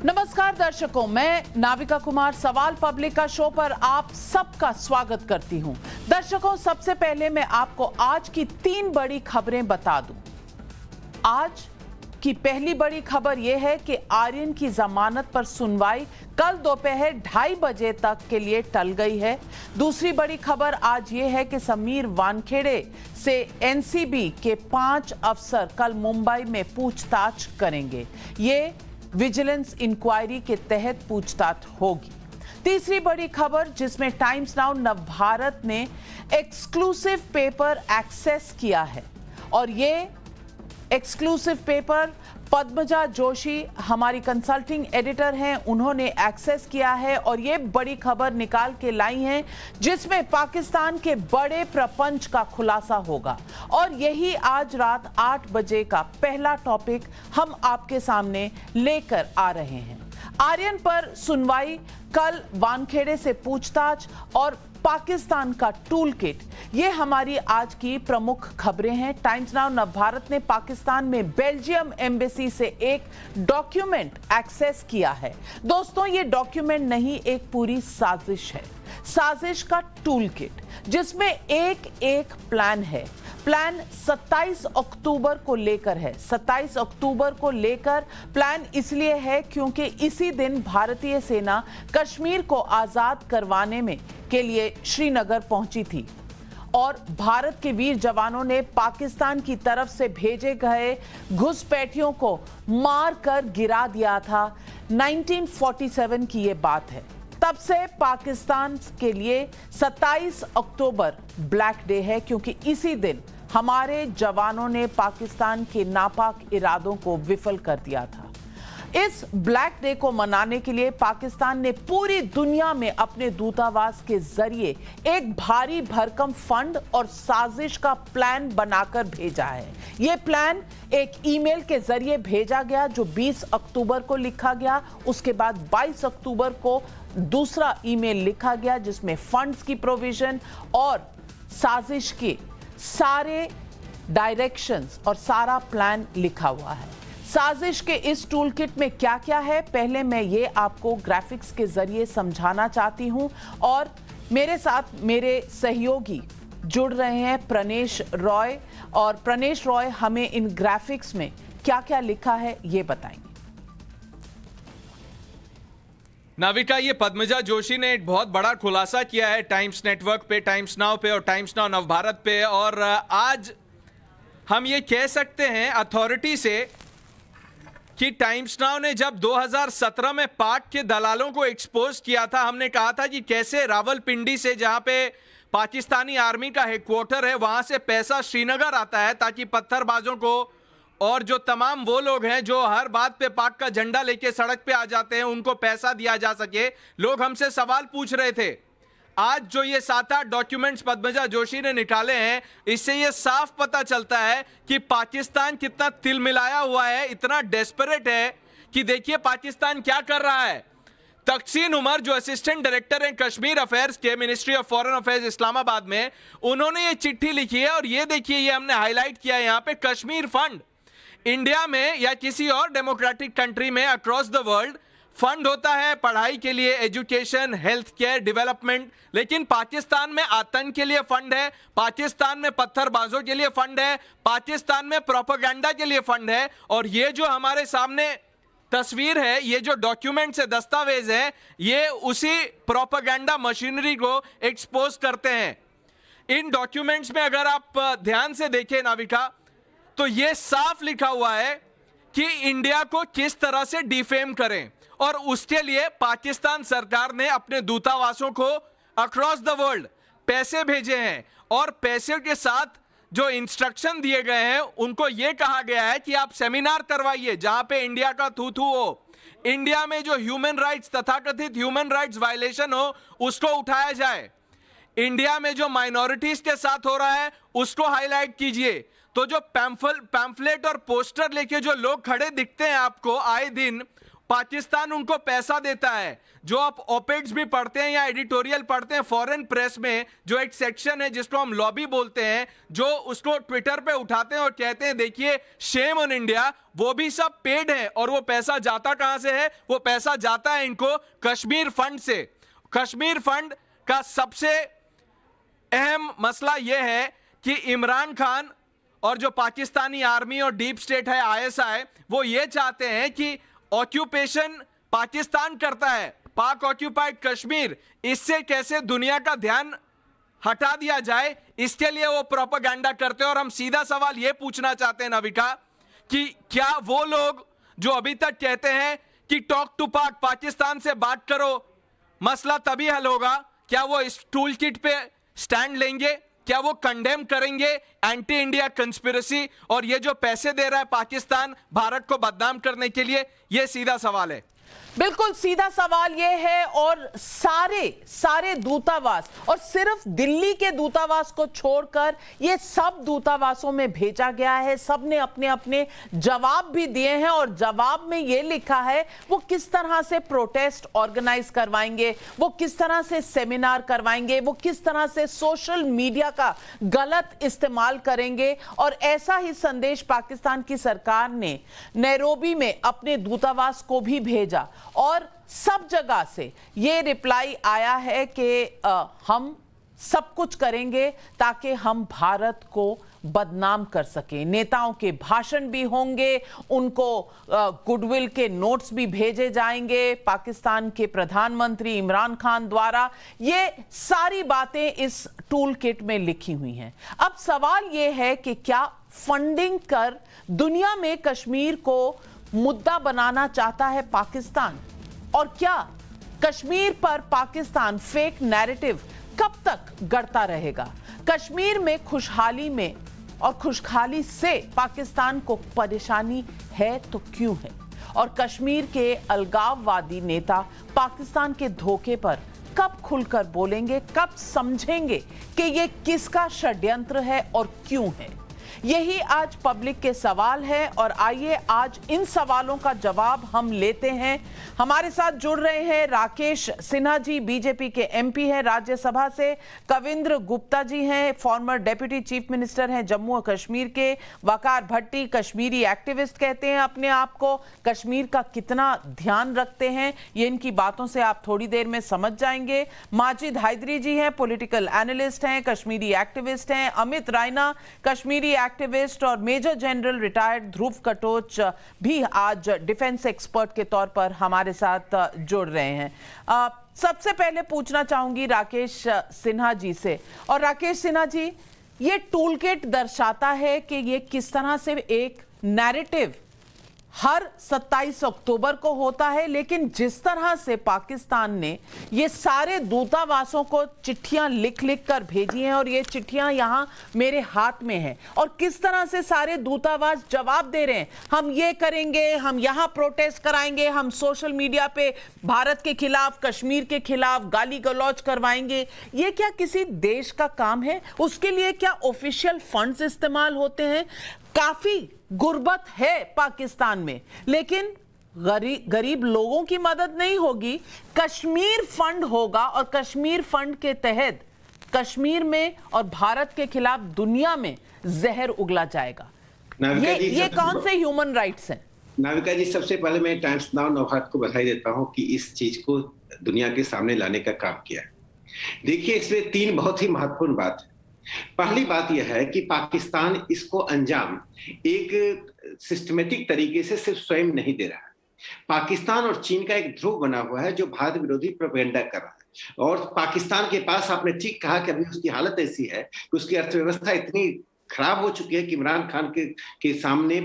नमस्कार दर्शकों, मैं नाविका कुमार सवाल पब्लिक का शो पर आप सबका स्वागत करती हूं। दर्शकों, सबसे पहले मैं आपको आज की 3 बड़ी खबरें बता दूं। आज की पहली बड़ी खबर यह है कि आर्यन की जमानत पर सुनवाई कल दोपहर 2:30 बजे तक के लिए टल गई है। दूसरी बड़ी खबर आज यह है कि समीर वानखेड़े से एनसीबी के 5 अफसर कल मुंबई में पूछताछ करेंगे। ये विजिलेंस इंक्वायरी के तहत पूछताछ होगी। तीसरी बड़ी खबर जिसमें टाइम्स नाउ नवभारत ने एक्सक्लूसिव पेपर एक्सेस किया है और ये एक्सक्लूसिव पेपर पद्मजा जोशी हमारी कंसल्टिंग एडिटर हैं, उन्होंने एक्सेस किया है और ये बड़ी खबर निकाल के लाई हैं जिसमें पाकिस्तान के बड़े प्रपंच का खुलासा होगा। और यही आज रात 8 बजे का पहला टॉपिक हम आपके सामने लेकर आ रहे हैं। आर्यन पर सुनवाई, कल वानखेड़े से पूछताछ और पाकिस्तान का टूल किट, ये हमारी आज की प्रमुख खबरें हैं। टाइम्स नाउ नवभारत ने पाकिस्तान में बेल्जियम एम्बेसी से एक डॉक्यूमेंट एक्सेस किया है। दोस्तों, ये डॉक्यूमेंट नहीं, एक पूरी साजिश है, साजिश का टूल किट जिसमें एक प्लान है। प्लान 27 अक्टूबर को लेकर है। 27 अक्टूबर को लेकर प्लान इसलिए है क्योंकि इसी दिन भारतीय सेना कश्मीर को आजाद करवाने में के लिए श्रीनगर पहुंची थी और भारत के वीर जवानों ने पाकिस्तान की तरफ से भेजे गए घुसपैठियों को मार कर गिरा दिया था। 1947 की ये बात है। तब से पाकिस्तान के लिए 27 अक्टूबर ब्लैक डे है क्योंकि इसी दिन हमारे जवानों ने पाकिस्तान के नापाक इरादों को विफल कर दिया था। इस ब्लैक डे को मनाने के लिए पाकिस्तान ने पूरी दुनिया में अपने दूतावास के जरिए एक भारी भरकम फंड और साजिश का प्लान बनाकर भेजा है। यह प्लान एक ईमेल के जरिए भेजा गया जो 20 अक्टूबर को लिखा गया। उसके बाद 22 अक्टूबर को दूसरा ईमेल लिखा गया जिसमें फंड्स की प्रोविजन और साजिश के सारे डायरेक्शंस और सारा प्लान लिखा हुआ है। साजिश के इस टूल किट में क्या क्या है, पहले मैं ये आपको ग्राफिक्स के जरिए समझाना चाहती हूं और मेरे साथ मेरे सहयोगी जुड़ रहे हैं प्रणेश रॉय, और प्रणेश रॉय हमें इन ग्राफिक्स में क्या क्या लिखा है ये बताएंगे। नाविका, ये पद्मजा जोशी ने एक बहुत बड़ा खुलासा किया है टाइम्स नेटवर्क पे, टाइम्स नाउ पे और टाइम्स नाउ नवभारत पे, और आज हम ये कह सकते हैं अथॉरिटी से कि टाइम्स नाउ ने जब 2017 में पाक के दलालों को एक्सपोज किया था, हमने कहा था कि कैसे रावलपिंडी से, जहां पे पाकिस्तानी आर्मी का हेडक्वार्टर है, वहां से पैसा श्रीनगर आता है ताकि पत्थरबाजों को और जो तमाम वो लोग हैं जो हर बात पे पाक का झंडा लेके सड़क पे आ जाते हैं, उनको पैसा दिया जा सके। लोग हमसे सवाल पूछ रहे थे। आज जो ये 7-8 डॉक्यूमेंट्स पद्मजा जोशी ने निकाले हैं, इससे ये साफ पता चलता है कि पाकिस्तान कितना तिलमिलाया हुआ है, इतना डेस्परेट है कि देखिए पाकिस्तान क्या कर रहा है। तकसीन उमर जो असिस्टेंट डायरेक्टर हैं कश्मीर अफेयर्स के ministry of foreign affairs Islamabad में, उन्होंने ये चिट्ठी लिखी है और ये देखिए, ये हमने हाईलाइट किया है यहाँ पे। कश्मीर फंड इंडिया में या किसी और डेमोक्रेटिक कंट्री में अक्रॉस द वर्ल्ड फंड होता है पढ़ाई के लिए, एजुकेशन, हेल्थ केयर, डेवलपमेंट, लेकिन पाकिस्तान में आतंक के लिए फंड है, पाकिस्तान में पत्थरबाजों के लिए फंड है, पाकिस्तान में प्रोपेगेंडा के लिए फंड है। और ये जो हमारे सामने तस्वीर है, ये जो डॉक्यूमेंट से दस्तावेज है, ये उसी प्रोपेगेंडा मशीनरी को एक्सपोज करते हैं। इन डॉक्यूमेंट्स में अगर आप ध्यान से देखें नाविका, तो ये साफ लिखा हुआ है कि इंडिया को किस तरह से डिफेम करें, और उसके लिए पाकिस्तान सरकार ने अपने दूतावासों को अक्रॉस द वर्ल्ड पैसे भेजे हैं और पैसे के साथ जो इंस्ट्रक्शन दिए गए हैं, उनको यह कहा गया है कि आप सेमिनार करवाइए जहां पे इंडिया का थू थू हो, इंडिया में जो ह्यूमन राइट्स, तथाकथित ह्यूमन राइट्स वायलेशन हो, उसको उठाया जाए, इंडिया में जो माइनॉरिटीज के साथ हो रहा है उसको हाईलाइट कीजिए। तो जो पैम्फलेट और पोस्टर लेके जो लोग खड़े दिखते हैं आपको आए दिन, पाकिस्तान उनको पैसा देता है। जो आप ऑपेड्स भी पढ़ते हैं या एडिटोरियल पढ़ते हैं फॉरेन प्रेस में, जो एक सेक्शन है जिसको हम लॉबी बोलते हैं, जो उसको ट्विटर पे उठाते हैं और कहते हैं देखिए शेम ऑन इंडिया, वो भी सब पेड है। और वो पैसा जाता कहां से है? वो पैसा जाता है इनको कश्मीर फंड से। कश्मीर फंड का सबसे अहम मसला यह है कि इमरान खान और जो पाकिस्तानी आर्मी और डीप स्टेट है आईएसआई, वो ये चाहते हैं कि ऑक्यूपेशन पाकिस्तान करता है, पाक ऑक्यूपाइड कश्मीर, इससे कैसे दुनिया का ध्यान हटा दिया जाए, इसके लिए वो प्रोपेगेंडा करते हैं। और हम सीधा सवाल ये पूछना चाहते हैं नाविका कि क्या वो लोग जो अभी तक कहते हैं कि टॉक टू पाक, पाकिस्तान से बात करो, मसला तभी हल होगा, क्या वो इस टूल किट पे स्टैंड लेंगे? क्या वो कंडेम करेंगे एंटी इंडिया कंस्पिरेसी और ये जो पैसे दे रहा है पाकिस्तान भारत को बदनाम करने के लिए? ये सीधा सवाल है। बिल्कुल सीधा सवाल यह है। और सारे दूतावास, और सिर्फ दिल्ली के दूतावास को छोड़कर ये सब दूतावासों में भेजा गया है। सब ने अपने अपने जवाब भी दिए हैं और जवाब में यह लिखा है वो किस तरह से प्रोटेस्ट ऑर्गेनाइज करवाएंगे, वो किस तरह से सेमिनार करवाएंगे, वो किस तरह से सोशल मीडिया का गलत इस्तेमाल करेंगे। और ऐसा ही संदेश पाकिस्तान की सरकार ने नैरोबी में अपने दूतावास को भी भेजा और सब जगह से ये रिप्लाई आया है कि हम सब कुछ करेंगे ताकि हम भारत को बदनाम कर सकें। नेताओं के भाषण भी होंगे, उनको गुडविल के नोट्स भी भेजे जाएंगे पाकिस्तान के प्रधानमंत्री इमरान खान द्वारा। ये सारी बातें इस टूल किट में लिखी हुई हैं। अब सवाल ये है कि क्या फंडिंग कर दुनिया में कश्मीर को मुद्दा बनाना चाहता है पाकिस्तान? और क्या कश्मीर पर पाकिस्तान फेक नैरेटिव कब तक गढ़ता रहेगा? कश्मीर में खुशहाली में और खुशहाली से पाकिस्तान को परेशानी है तो क्यों है? और कश्मीर के अलगाववादी नेता पाकिस्तान के धोखे पर कब खुलकर बोलेंगे, कब समझेंगे कि ये किसका षड्यंत्र है और क्यों है? यही आज पब्लिक के सवाल है और आइए आज इन सवालों का जवाब हम लेते हैं। हमारे साथ जुड़ रहे हैं राकेश सिन्हा जी, बीजेपी के एमपी हैं राज्यसभा से। कविंद्र गुप्ता जी हैं, फॉर्मर डेप्यूटी चीफ मिनिस्टर हैं जम्मू और कश्मीर के। वकार भट्टी कश्मीरी एक्टिविस्ट कहते हैं अपने आप को। कश्मीर का कितना ध्यान रखते हैं ये इनकी बातों से आप थोड़ी देर में समझ जाएंगे। माजिद हैदरी जी हैं, पॉलिटिकल एनालिस्ट हैं, कश्मीरी एक्टिविस्ट हैं। अमित रायना कश्मीरी एक्टिविस्ट और मेजर जनरल रिटायर्ड ध्रुव कटोच भी आज डिफेंस एक्सपर्ट के तौर पर हमारे साथ जुड़ रहे हैं। सबसे पहले पूछना चाहूंगी राकेश सिन्हा जी से। और राकेश सिन्हा जी, ये टूल किट दर्शाता है कि ये किस तरह से एक नैरेटिव हर 27 अक्टूबर को होता है, लेकिन जिस तरह से पाकिस्तान ने ये सारे दूतावासों को चिट्ठियां लिख लिख कर भेजी हैं और ये चिट्ठियां यहां मेरे हाथ में हैं, और किस तरह से सारे दूतावास जवाब दे रहे हैं, हम ये करेंगे, हम यहां प्रोटेस्ट कराएंगे, हम सोशल मीडिया पे भारत के खिलाफ, कश्मीर के खिलाफ गाली गलौज करवाएंगे। ये क्या किसी देश का काम है? उसके लिए क्या ऑफिशियल फंड्स इस्तेमाल होते हैं? काफी गुर्बत है पाकिस्तान में, लेकिन गरीब लोगों की मदद नहीं होगी। कश्मीर फंड होगा और कश्मीर फंड के तहत कश्मीर में और भारत के खिलाफ दुनिया में जहर उगला जाएगा। ये कौन से ह्यूमन राइट्स हैं? नाविका जी, सबसे पहले मैं टाइम्स नाउ नवभारत को बधाई देता हूं कि इस चीज को दुनिया के सामने लाने का काम किया। देखिए, इसमें 3 बहुत ही महत्वपूर्ण बात है। पहली बात यह है कि पाकिस्तान इसको अंजाम एक सिस्टमेटिक तरीके से सिर्फ स्वयं नहीं दे रहा है। पाकिस्तान और चीन का एक ध्रुव बना हुआ है जो भारत विरोधी प्रोपेगेंडा कर रहा है। और पाकिस्तान के पास, आपने ठीक कहा कि अभी उसकी हालत ऐसी है कि उसकी अर्थव्यवस्था इतनी खराब हो चुकी है कि इमरान खान के सामने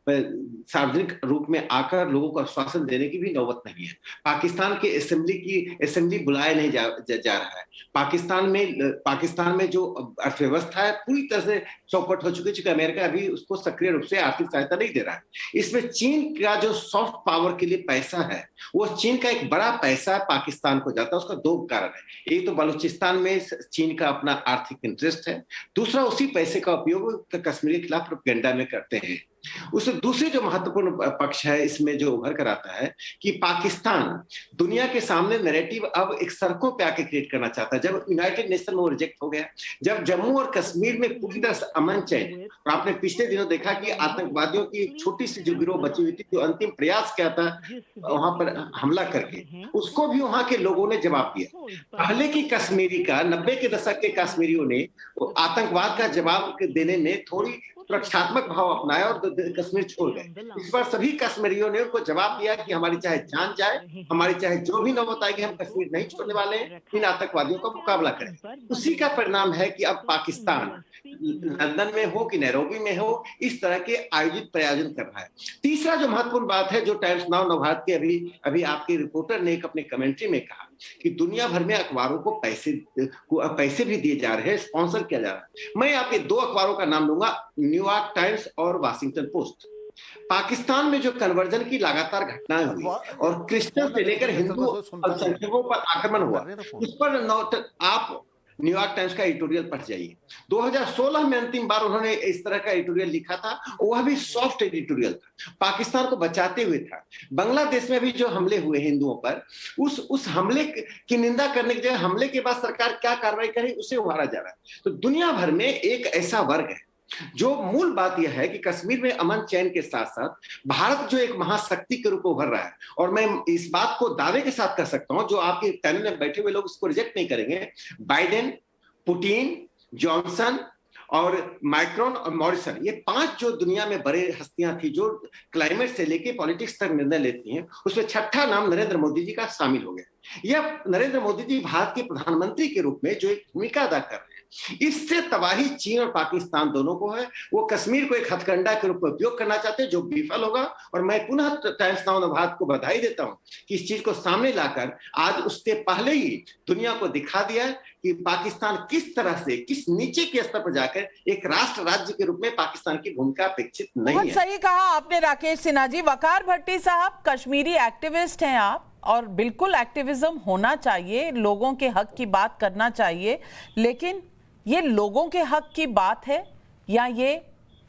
सार्वजनिक रूप में आकर लोगों को आश्वासन देने की भी नौबत नहीं है। पाकिस्तान के असेंबली बुलाया नहीं जा रहा है। पाकिस्तान में जो अर्थव्यवस्था है पूरी तरह से चौपट हो चुकी है, क्योंकि अमेरिका अभी उसको सक्रिय रूप से आर्थिक सहायता नहीं दे रहा है। इसमें चीन का जो सॉफ्ट पावर के लिए पैसा है, वो चीन का एक बड़ा पैसा पाकिस्तान को जाता है। उसका 2 कारण है। एक तो बलूचिस्तान में चीन का अपना आर्थिक इंटरेस्ट है, दूसरा उसी पैसे का उपयोग कश्मीर के खिलाफ प्रोपेगेंडा में करते हैं। उस दूसरी जो महत्वपूर्ण पक्ष है इसमें जो उभर कर आता है कि पाकिस्तान दुनिया के सामने नैरेटिव अब एक सड़कों पे आके क्रिएट करना चाहता है। जब यूनाइटेड नेशन में वो रिजेक्ट हो गया, जब जम्मू और कश्मीर में पूरी तरह से अमन चैन, और आपने पिछले दिनों देखा कि आतंकवादियों की एक छोटी सी जो गिरोह बची हुई थी जो अंतिम प्रयास किया था वहां पर हमला करके, उसको भी वहां के लोगों ने जवाब दिया। पहले की कश्मीरी का 90 के दशक के कश्मीरियों ने आतंकवाद का जवाब देने में थोड़ी सुरक्षात्मक भाव अपनाया और कश्मीर छोड़ गए। इस बार सभी कश्मीरियों ने उनको जवाब दिया कि हमारी चाहे जान जाए, हमारी चाहे जो भी नौबत आएगी, हम कश्मीर नहीं छोड़ने वाले हैं, इन आतंकवादियों का मुकाबला करें। उसी का परिणाम है कि अब पाकिस्तान लंदन में हो कि नैरोबी में हो, इस तरह के आयोजित आयोजन कर रहा है। तीसरा जो महत्वपूर्ण बात है, जो टाइम्स नाउ नवभारत के अभी आपके रिपोर्टर ने एक अपने कमेंट्री में कहा कि दुनिया भर में अखबारों को पैसे भी दिए जा रहे हैं, स्पॉन्सर किया जा रहा है। मैं आपके दो अखबारोों का नाम लूंगा, न्यूयॉर्क टाइम्स और वाशिंगटन पोस्ट। पाकिस्तान में जो कन्वर्जन की लगातार घटनाएं हुई और क्रिश्चियन से लेकर हिंदू अल्पसंख्यकों पर आक्रमण हुआ, उस पर आप न्यूयॉर्क टाइम्स का एडिटोरियल पढ़ जाइए। 2016 में अंतिम बार उन्होंने इस तरह का एडिटोरियल लिखा था, वह भी सॉफ्ट एडिटोरियल था, पाकिस्तान को बचाते हुए था। बांग्लादेश में भी जो हमले हुए हिंदुओं पर, उस हमले की निंदा करने की जगह हमले के बाद सरकार क्या कार्रवाई करे उसे उभारा जा रहा है। तो दुनिया भर में एक ऐसा वर्ग है जो मूल बात यह है कि कश्मीर में अमन चैन के साथ साथ भारत जो एक महाशक्ति के रूप में उभर रहा है, और मैं इस बात को दावे के साथ कर सकता हूं, जो आपके पैनल में बैठे हुए लोग इसको रिजेक्ट नहीं करेंगे, बाइडेन, पुतिन, जॉनसन और मैक्रोन और मॉरिसन, ये 5 जो दुनिया में बड़े हस्तियां थी जो क्लाइमेट से लेके पॉलिटिक्स तक निर्णय लेती हैं, उसमें छठा नाम नरेंद्र मोदी जी का शामिल हो गया। यह नरेंद्र मोदी जी भारत के प्रधानमंत्री के रूप में जो एक भूमिका अदा कर रहे हैं, इससे तबाही चीन और पाकिस्तान दोनों को है। वो कश्मीर को एक हथकंडा के रूप में उपयोग करना चाहते हैं जो विफल होगा। और मैं पुनः टाइम्स नाउ नवभारत को बधाई देता हूं कि इस चीज को सामने लाकर आज उसके पहले ही दुनिया को दिखा दिया कि पाकिस्तान किस तरह से, किस नीचे के स्तर पर जाकर एक राष्ट्र राज्य के रूप में पाकिस्तान की भूमिका अपेक्षित नहीं है। सही कहा आपने राकेश सिन्हा जी। वकार भट्टी साहब, कश्मीरी एक्टिविस्ट हैं आप, और बिल्कुल एक्टिविज्म होना चाहिए, लोगों के हक की बात करना चाहिए, लेकिन ये लोगों के हक की बात है या ये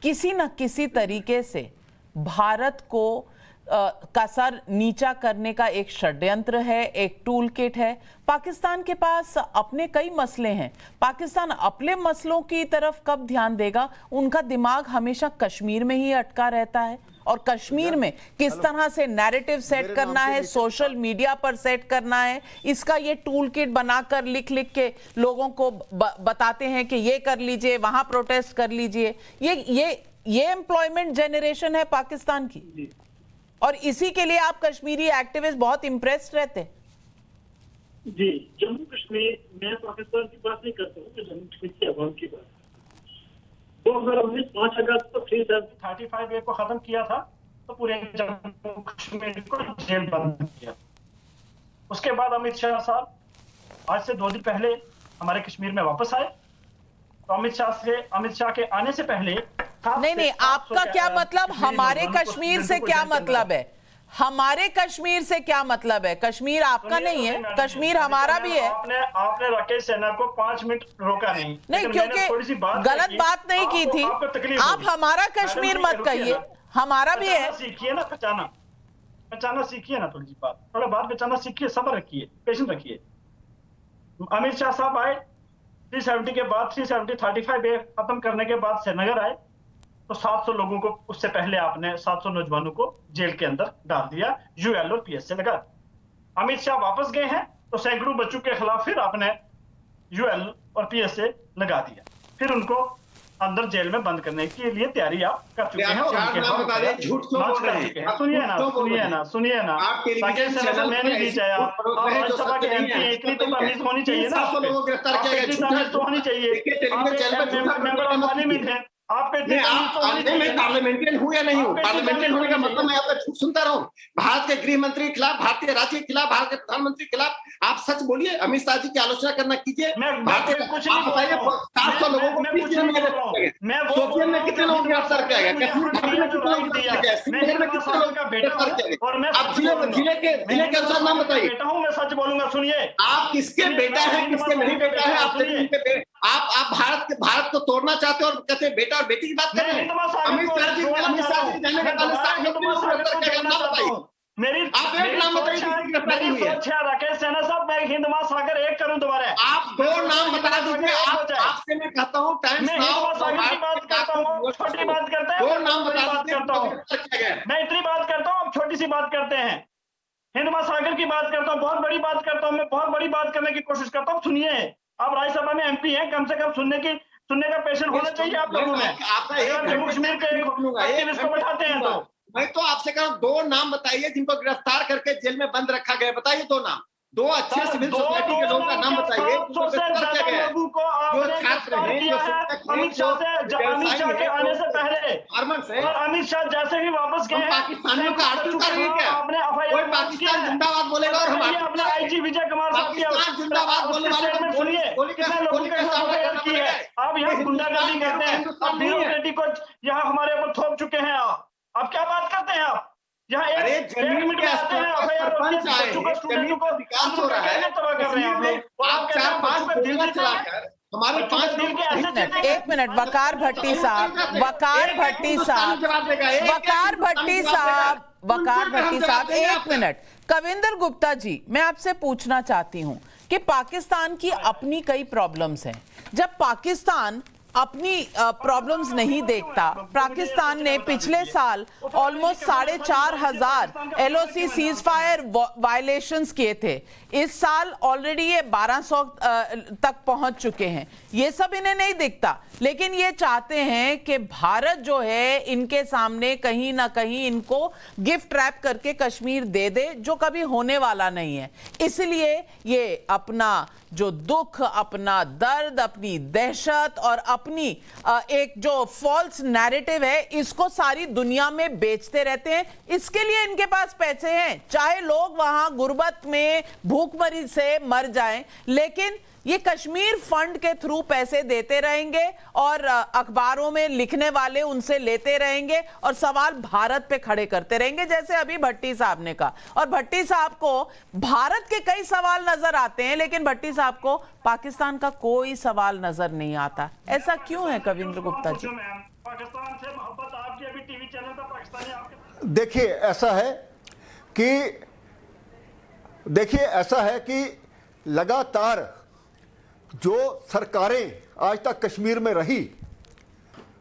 किसी न किसी तरीके से भारत को का सर नीचा करने का एक षड्यंत्र है, एक टूल किट है? पाकिस्तान के पास अपने कई मसले हैं, पाकिस्तान अपने मसलों की तरफ कब ध्यान देगा? उनका दिमाग हमेशा कश्मीर में ही अटका रहता है, और कश्मीर में किस तरह से नैरेटिव सेट करना है, सोशल मीडिया पर सेट करना है, इसका ये टूल किट बनाकर लिख लिख के लोगों को बताते हैं कि ये कर लीजिए, वहां प्रोटेस्ट कर लीजिए। ये एम्प्लॉयमेंट जनरेशन है पाकिस्तान की, और इसी के लिए आप कश्मीरी एक्टिविस्ट बहुत इंप्रेस्ड रहते हैं। जी, जम्मू कश्मीर, मैं पाकिस्तान की बात नहीं करता हूँ, जम्मू कश्मीर की आवाम की बात। 2019 5 अगस्त को 335A को खत्म किया था, तो पूरे जम्मू कश्मीर को जेल बंद किया। उसके बाद अमित शाह साहब आज से 2 दिन पहले हमारे कश्मीर में वापस आए। तो अमित शाह के आने से पहले नहीं, आपका क्या मतलब? हमारे कश्मीर से क्या मतलब है? हमारे कश्मीर से क्या मतलब है? कश्मीर आपका नहीं है, कश्मीर हमारा भी है। आपने राकेश सिन्हा को 5 मिनट रोका नहीं, क्योंकि गलत बात नहीं की थी। आप हमारा कश्मीर मत कहिए, हमारा भी है। सीखिए ना, पहचाना सीखिए ना, थोड़ी सी बात, थोड़ा बात पहचाना सीखिए, सब्र रखिए, पेशेंस रखिए। अमित शाह साहब आए 370 के बाद, 35A खत्म करने के बाद श्रीनगर आए, तो 700 लोगों को, उससे पहले आपने 700 नौजवानों को जेल के अंदर डाल दिया, यूएल और पीएस से लगा। अमित शाह वापस गए हैं तो सैकड़ों बच्चों के खिलाफ फिर आपने यूएल और पीएस से लगा दिया, फिर उनको अंदर जेल में बंद करने के लिए तैयारी आप कर चुके हैं। सुनिए ना, मैंने भी चाहा, राज्यसभा के एमपी, इतनी तो तमीज होनी चाहिए ना, तो होनी चाहिए, मेंबर ऑफ पार्लियामेंट है आप पे। मैं पार्लियामेंटियन हूं या नहीं हूं? पार्लियामेंटियन होने का मतलब मैं आपका झूठ सुनता रहूं? भारत के गृह मंत्री के खिलाफ, भारतीय राज्य के खिलाफ, भारत के प्रधानमंत्री के खिलाफ आप सच बोलिए, अमित शाह जी की आलोचना करना कीजिए। भारतीय कुछ नहीं बताइए, 700 लोगों को सोचिए में कितने लोगों को गिरफ्तार किया गया, कश्मीर में कितने लोग गिरफ्तार किया, श्रीनगर में कितने लोग गिरफ्तार किया गया? आप जिले के अनुसार नाम बताइए। बेटा हूं मैं, सच बोलूंगा, सुनिए। आप किसके बेटा है, किसके नहीं बेटा है? आप आप भारत को तोड़ना चाहते हो और कहते हैं बेटा और बेटी की बात कर रहे हैं। अमित शाह जी जाने के नाम बताइए, आप एक नाम बताइए। राकेश सिन्हा साहब, मैं हिंद महासागर एक करूं दोबारा। आप 2 नाम बता दीजिए। आपसे मैं कहता हूँ टाइम्स नाउ की बात करता हूँ, छोटी बात करते हैं। 2 नाम बता दीजिए। मैं इतनी बात करता हूँ, आप छोटी सी बात करते हैं। हिंद महासागर की बात करता हूँ, बहुत बड़ी बात करता हूँ, मैं बहुत बड़ी बात करने की कोशिश करता हूँ। सुनिए, आप राज्यसभा में एमपी हैं, कम से कम सुनने का पेशेंस होना चाहिए आप लोगों में। जम्मू कश्मीर के एक्टिविस्ट को बैठाते हैं तो मैं तो आपसे कह रहा हूँ 2 नाम बताइए जिनको गिरफ्तार करके जेल में बंद रखा गया। बताइए 2 नाम, 2 अच्छे सिविल सोसाइटी के लोगों का नाम बताइए जो छात्र हैं, जो शिक्षक हैं, जो अमित शाह के आने से पहले, फार्मर्स हैं, और अमित शाह जैसे ही वापस गए, पाकिस्तानियों का आरती उतारेंगे क्या? कोई पाकिस्तान जिंदाबाद बोलेगा और हम अपने आईजी विजय कुमार पाकिस्तान जिंदाबाद बोलने वाले को सुनिए, कितने लोगों के साथ की है। आप यहाँ गुंडागर्दी करते हैं, अब ब्यूरोक्रेटी को यहाँ हमारे ऊपर थोप चुके हैं। आप क्या बात करते हैं? आप यहाँ एक मिनट में आते हैं, सरपंच आए, जमीन का विकास हो रहा है, आप 4-5 गोलियां चलाकर हमारे 5 दिन के 1 मिनट, वकार भट्टी साहब, एक मिनट। कविंदर गुप्ता जी, मैं आपसे पूछना चाहती हूं कि पाकिस्तान की अपनी कई प्रॉब्लम्स हैं। जब पाकिस्तान अपनी प्रॉब्लम्स नहीं देखता, पाकिस्तान ने पिछले साल almost 4,500 LOC cease fire violations किए थे। इस साल ऑलरेडी ये 1200 तक पहुंच चुके हैं। ये सब इन्हें नहीं दिखता, लेकिन ये चाहते हैं कि भारत जो है इनके सामने कहीं ना कहीं इनको गिफ्ट रैप करके कश्मीर दे दे, जो कभी होने वाला नहीं है। इसलिए ये अपना जो दुख, अपना दर्द, अपनी दहशत और अपनी एक जो फॉल्स नैरेटिव है, इसको सारी दुनिया में बेचते रहते हैं। इसके लिए इनके पास पैसे हैं, चाहे लोग वहां गुर्बत में भूखमरी से मर जाएं, लेकिन ये कश्मीर फंड के थ्रू पैसे देते रहेंगे और अखबारों में लिखने वाले उनसे लेते रहेंगे और सवाल भारत पे खड़े करते रहेंगे, जैसे अभी भट्टी साहब ने कहा। और भट्टी साहब को भारत के कई सवाल नजर आते हैं, लेकिन भट्टी साहब को पाकिस्तान का कोई सवाल नजर नहीं आता। ऐसा क्यों है कविंद्र गुप्ता जी? पाकिस्तान से मोहब्बत आपकी, अभी टीवी चैनल पर पाकिस्तानी आपके। देखिए ऐसा है कि लगातार जो सरकारें आज तक कश्मीर में रही,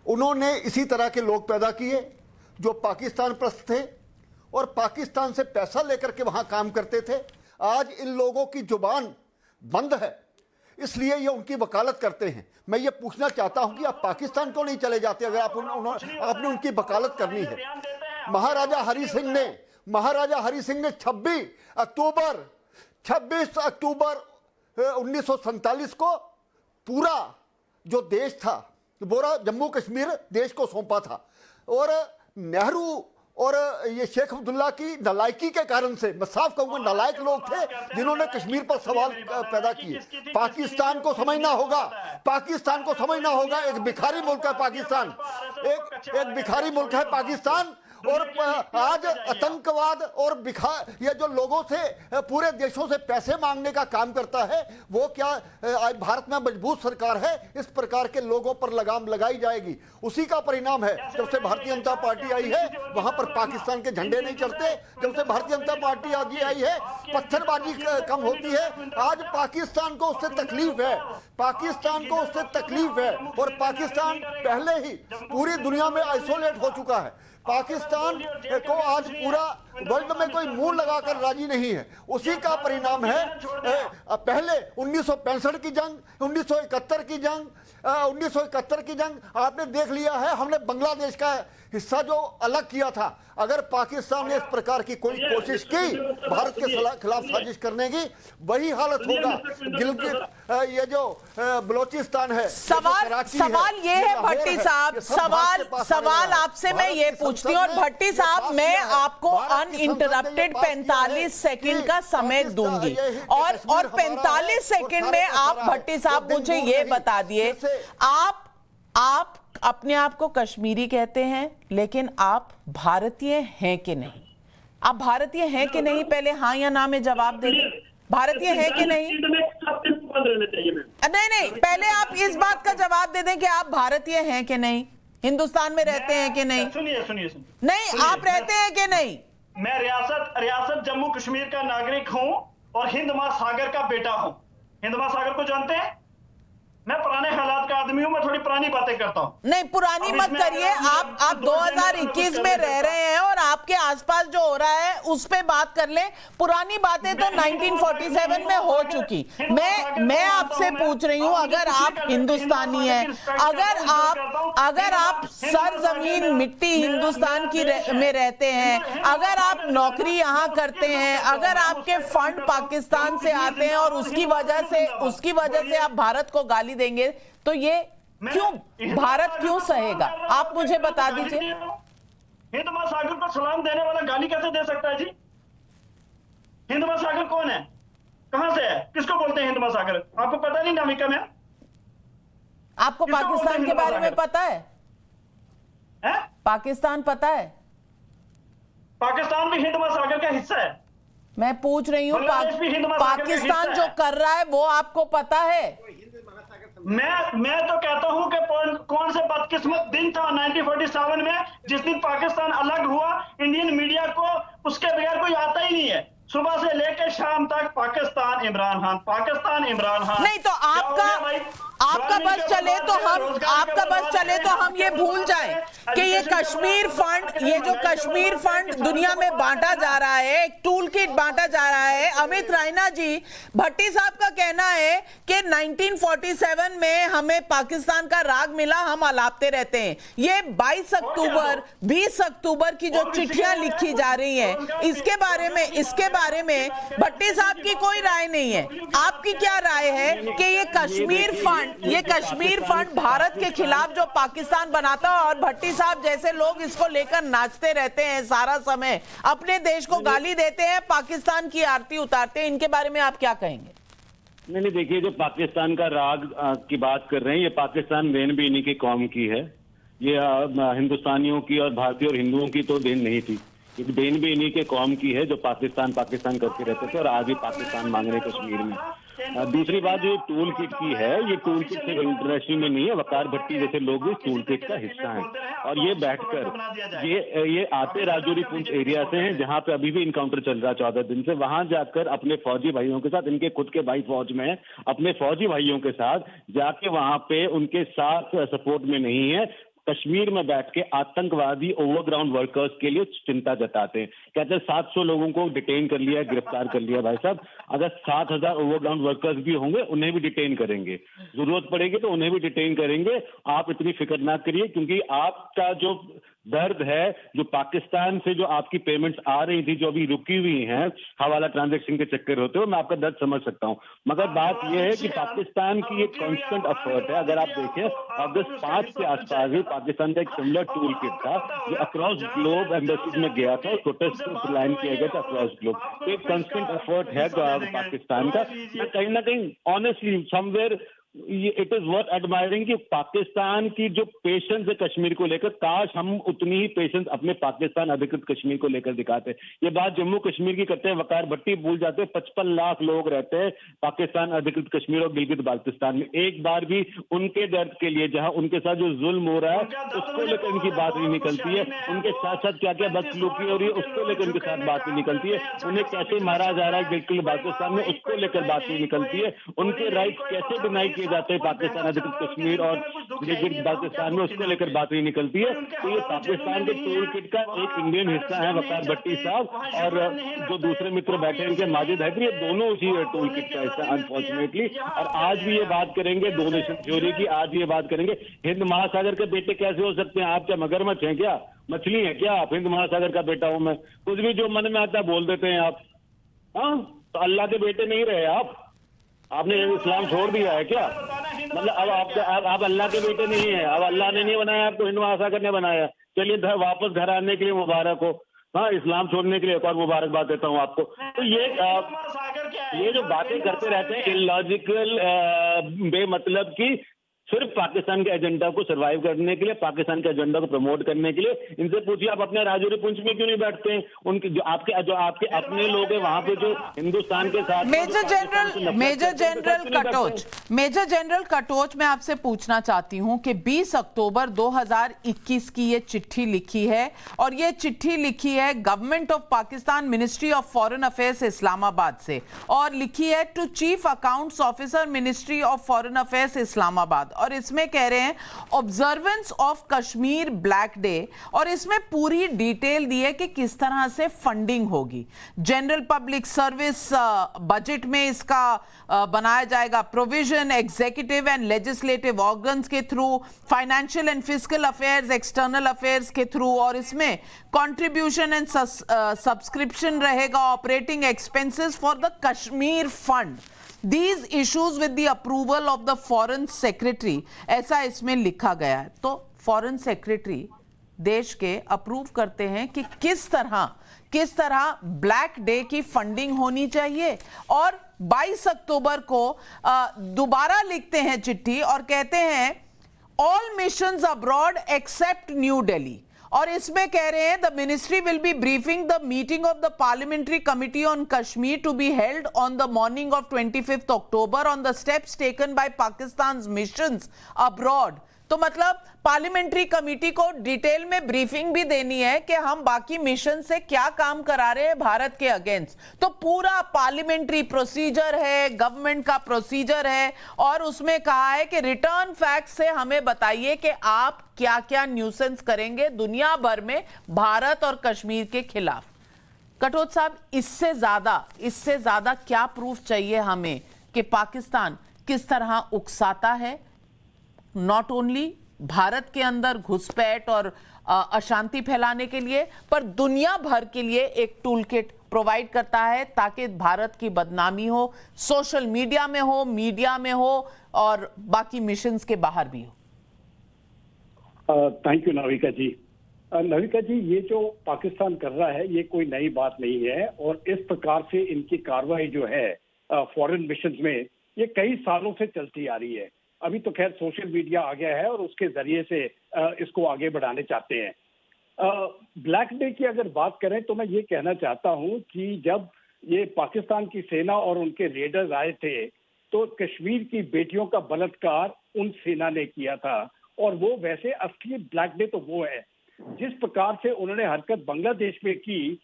उन्होंने इसी तरह के लोग पैदा किए जो पाकिस्तान प्रस्त थे और पाकिस्तान से पैसा लेकर के वहां काम करते थे। आज इन लोगों की जुबान बंद है, इसलिए ये उनकी वकालत करते हैं। मैं ये पूछना चाहता हूं कि आप पाकिस्तान क्यों नहीं चले जाते अगर आपने उनकी वकालत करनी है। महाराजा हरि सिंह ने 26 अक्टूबर 1947 को पूरा जो देश था, पूरा जम्मू कश्मीर देश को सौंपा था। और नेहरू और ये शेख अब्दुल्ला की नालायकी के कारण से, मैं साफ कहूंगा नालायक लोग थे जिन्होंने कश्मीर पर सवाल पैदा किए। पाकिस्तान को समझना होगा, एक भिखारी मुल्क है पाकिस्तान, एक भिखारी मुल्क है पाकिस्तान। और आज आतंकवाद और ये जो लोगों से, पूरे देशों से पैसे मांगने का काम करता है, वो क्या आज भारत में मजबूत सरकार है, इस प्रकार के लोगों पर लगाम लगाई जाएगी। उसी का परिणाम है, जब से भारतीय जनता पार्टी आई है वहां पर पाकिस्तान के झंडे नहीं चढ़ते। जब से भारतीय जनता पार्टी आगे आई है पत्थरबाजी कम होती है। आज पाकिस्तान को उससे तकलीफ है, और पाकिस्तान पहले ही पूरी दुनिया में आइसोलेट हो चुका है। पाकिस्तान को आज पूरा वर्ल्ड में कोई मुंह लगाकर राजी नहीं है। उसी का परिणाम है पहले 1965 की जंग, 1971 की जंग आपने देख लिया है। हमने बांग्लादेश का हिस्सा जो अलग किया था, अगर पाकिस्तान ने इस प्रकार की कोई कोशिश की भारत के खिलाफ साजिश करने की, वही हालत होगा। गिलगित, ये जो बलोचिस्तान है, सवाल ये है भट्टी साहब, सवाल आपसे मैं ये पूछती हूँ, और भट्टी साहब मैं आपको अनइंटरप्टेड 45 सेकंड का समय दूंगी, और 45 सेकंड में आप भट्टी साहब मुझे ये बता दिए, आप अपने आप को कश्मीरी कहते हैं, लेकिन आप भारतीय हैं कि नहीं? आप भारतीय हैं कि नहीं? पहले हाँ या ना में जवाब दे दें। भारतीय हैं कि नहीं? बंद रहने चाहिए मैम। नहीं, पहले आप इस बात का जवाब दे दें कि आप भारतीय हैं कि नहीं, हिंदुस्तान में रहते हैं कि नहीं। सुनिए नहीं, आप रहते हैं कि नहीं? मैं रियासत जम्मू कश्मीर का नागरिक हूं और हिंद महासागर का बेटा हूं। हिंद महासागर को जानते हैं? मैं पुराने हालात का आदमी हूं, मैं थोड़ी पुरानी बातें करता हूं। नहीं, पुरानी मत करिए। आप 2021 में रह रहे हैं और आपके आसपास जो हो रहा है उस पे बात कर ले। पुरानी बातें तो 1947 में हो चुकी। मैं आपसे पूछ रही हूं, अगर आप हिंदुस्तानी हैं, अगर आप सरजमीन मिट्टी हिंदुस्तान की में रहते हैं, अगर आप नौकरी यहां करते हैं, अगर आपके फंड पाकिस्तान से आते हैं और उसकी वजह से आप भारत को गाली देंगे, तो ये क्यों, भारत क्यों सहेगा? आप मुझे बता दीजिए। हिंद महासागर को सलाम देने वाला गाली कैसे दे सकता है जी? हिंद महासागर कौन है, कहां से है, किसको बोलते हैं हिंद महासागर? आपको पता नहीं नाविका में? आपको पाकिस्तान के बारे में पता है? पाकिस्तान पता है? पाकिस्तान भी हिंद महासागर का हिस्सा है। मैं पूछ रही हूँ, पाकिस्तान जो कर रहा है वो आपको पता है? मैं तो कहता हूं कि कौन से बदकिस्मत दिन था 1947 में जिस दिन पाकिस्तान अलग हुआ। इंडियन मीडिया को उसके बगैर कोई आता ही नहीं है। सुबह से लेकर शाम तक पाकिस्तान इमरान खान। नहीं तो आपका बस चले तो हम ये भूल जाएं कि ये जो कश्मीर फंड दुनिया में बांटा जा रहा है, एक टूल किट बांटा जा रहा है। अमित रायना जी, भट्टी साहब का कहना है कि 1947 में हमें पाकिस्तान का राग मिला, हम अलापते रहते हैं। ये 22 अक्टूबर 20 अक्टूबर की जो चिट्ठियां लिखी जा रही हैं, इसके बारे में भट्टी साहब की कोई राय नहीं है। आपकी क्या राय है कि ये कश्मीर फंड भारत के खिलाफ जो पाकिस्तान बनाता है, और भट्टी साहब जैसे लोग इसको लेकर नाचते रहते हैं सारा समय, अपने देश को गाली देते हैं, पाकिस्तान की आरती उतारते हैं, इनके बारे में आप क्या कहेंगे? नहीं, देखिए, जो पाकिस्तान का राग की बात कर रहे हैं, ये पाकिस्तान देन भी इन्हीं की कौम की है। ये हिंदुस्तानियों की और भारतीय और हिंदुओं की तो देन नहीं थी, ये देन भी इन्हीं के कौम की है जो पाकिस्तान करते रहते थे और आज भी पाकिस्तान मांग रहे कश्मीर में। दूसरी बात, जो टूल किट की है, ये टूल किट सिर्फ इंटरनेशनल में नहीं है, वकार भट्टी जैसे लोग इस टूल किट का हिस्सा हैं। और ये बैठकर ये आते राजौरी पुंछ एरिया से हैं, जहां पे अभी भी इनकाउंटर चल रहा है 14 दिन से। वहां जाकर अपने फौजी भाइयों के साथ, इनके खुद के भाई फौज में है, अपने फौजी भाइयों के साथ जाके वहां पे उनके साथ सपोर्ट में नहीं है, कश्मीर में बैठ के आतंकवादी ओवरग्राउंड वर्कर्स के लिए चिंता जताते हैं। कहते हैं 700 लोगों को डिटेन कर लिया, गिरफ्तार कर लिया। भाई साहब, अगर 7000 ओवरग्राउंड वर्कर्स भी होंगे, उन्हें भी डिटेन करेंगे, जरूरत पड़ेगी तो उन्हें भी डिटेन करेंगे। आप इतनी फिक्र ना करिए, क्योंकि आपका जो दर्द है, जो पाकिस्तान से जो आपकी पेमेंट्स आ रही थी, जो अभी रुकी हुई हैं हवाला ट्रांजैक्शन के चक्कर होते हो, मैं आपका दर्द समझ सकता हूं। मगर बात यह है कि पाकिस्तान की एक कांस्टेंट एफर्ट है। अगर आप देखें, अगस्त 5 के आसपास ही पाकिस्तान का एक सिमिलर टूल किट था जो अक्रॉस ग्लोब एम्बेसीज में गया था, प्रोटेस्ट प्लान किया गया था अक्रॉस ग्लोब। तो एक कांस्टेंट एफर्ट है पाकिस्तान का। मैं कहीं ना कहीं honestly somewhere it is worth admiring कि पाकिस्तान की जो पेशेंस है कश्मीर को लेकर, काश हम उतनी ही पेशेंस अपने पाकिस्तान अधिकृत कश्मीर को लेकर दिखाते। ये बात जम्मू कश्मीर की करते हैं, वकार भट्टी भूल जाते हैं 55 लाख लोग रहते हैं पाकिस्तान अधिकृत कश्मीर और गिलगित बाल्टिस्तान में। एक बार भी उनके दर्द के लिए, जहां उनके साथ जो जुल्म हो रहा है उसको लेकर इनकी बात नहीं निकलती है, उनके साथ साथ क्या क्या बदसलूकी हो रही है उसको लेकर उनके साथ बात नहीं निकलती है, उन्हें कैसे मारा जा रहा है गिलगित बाल्टिस्तान में उसको लेकर बात नहीं निकलती है, उनके राइट्स कैसे डिनाई किए जाते हैं पाकिस्तान अधिकृत कश्मीर और गिलगित बाल्टिस्तान में उसको लेकर बात नहीं निकलती है। तो ये पाकिस्तान के टूल किट का एक इंडियन हिस्सा है वकार भट्टी साहब, और जो दूसरे मित्र बैठे हैं इनके माजिद हैदरी, ये दोनों उसी टूल किट का हिस्सा अनफॉर्चुनेटली। और आज भी ये बात करेंगे डोनेशन थ्योरी की, आज भी ये बात करेंगे हिंद महासागर के बेटे कैसे हो सकते हैं। आप क्या मगरमच्छ हैं क्या, मछली है क्या आप? हिंद महासागर का बेटा हूं मैं, कुछ भी जो मन में आता बोल देते हैं आप। हाँ, तो अल्लाह के बेटे नहीं रहे आप, आपने इस्लाम छोड़ दिया है क्या? मतलब अब आप अल्लाह के बेटे नहीं है, अब अल्लाह ने नहीं बनाया आपको, हिंद महासागर ने बनाया। चलिए वापस घर आने के लिए मुबारक हो। हाँ, इस्लाम छोड़ने के लिए एक और मुबारकबाद देता हूँ आपको। तो ये जो बातें करते रहते हैं इलॉजिकल बेमतलब की, सिर्फ पाकिस्तान के एजेंडा को सर्वाइव करने के लिए, पाकिस्तान के एजेंडा को प्रमोट करने के लिए। इनसे पूछिए आप अपने राजौरी पुंछ में क्यों नहीं बैठते हैं? उनके जो आपके अपने लोग हैं वहां पे जो हिंदुस्तान के साथ मेजर जनरल कटोच मैं आपसे पूछना चाहती हूं कि 20 अक्टूबर 2021 की ये चिट्ठी लिखी है, और ये चिट्ठी लिखी है government of Pakistan, ministry of foreign affairs Islamabad से, और लिखी है to chief accounts officer, ministry of foreign affairs Islamabad, और इसमें कह रहे हैं observance of Kashmir black day, और इसमें पूरी डिटेल दी है कि किस तरह से फंडिंग होगी। जनरल पब्लिक सर्विस बजट में इसका बनाया जाएगा provision, executive and legislative organs के through, financial and physical affairs, external affairs के थ्रू, और इसमें कंट्रीब्यूशन एंड सब्सक्रिप्शन रहेगा, operating expenses for the Kashmir fund, These issues with the approval of the foreign secretary, ऐसा इसमें लिखा गया है। तो फॉरेन सेक्रेटरी देश के अप्रूव करते हैं कि किस तरह ब्लैक डे की फंडिंग होनी चाहिए, और 22 अक्टूबर को दोबारा लिखते हैं चिट्ठी और कहते हैं all missions abroad except New Delhi, और इसमें कह रहे हैं the ministry will be briefing the meeting of the parliamentary committee on Kashmir to be held on the morning of 25 October on the steps taken by Pakistan missions abroad. तो मतलब parliamentary committee को detail में briefing भी देनी है कि हम बाकी मिशन से क्या काम करा रहे हैं भारत के अगेंस्ट। तो पूरा पार्लियामेंट्री प्रोसीजर है, गवर्नमेंट का प्रोसीजर है, और उसमें कहा है कि रिटर्न फैक्ट से हमें बताइए कि आप क्या क्या न्यूसेंस करेंगे दुनिया भर में भारत और कश्मीर के खिलाफ। कटोच साहब, इससे ज्यादा क्या प्रूफ चाहिए हमें कि पाकिस्तान किस तरह उकसाता है, नॉट ओनली भारत के अंदर घुसपैठ और अशांति फैलाने के लिए, पर दुनिया भर के लिए एक टूल किट प्रोवाइड करता है ताकि भारत की बदनामी हो, सोशल मीडिया में हो और बाकी मिशंस के बाहर भी हो। थैंक यू नाविका जी। नाविका जी, ये जो पाकिस्तान कर रहा है ये कोई नई बात नहीं है, और इस प्रकार से इनकी कार्रवाई जो है फॉरेन मिशंस में ये कई सालों से चलती आ रही है। अभी तो खैर सोशल मीडिया आ गया है और उसके जरिए से इसको आगे बढ़ाने चाहते हैं। ब्लैक डे की अगर बात करें तो मैं ये कहना चाहता हूं कि जब ये पाकिस्तान की सेना और उनके रेडर्स आए थे तो कश्मीर की बेटियों का बलात्कार उन सेना ने किया था, और वो वैसे असली ब्लैक डे तो वो है जिस प्रकार से उन्होंने हरकत बांग्लादेश में की,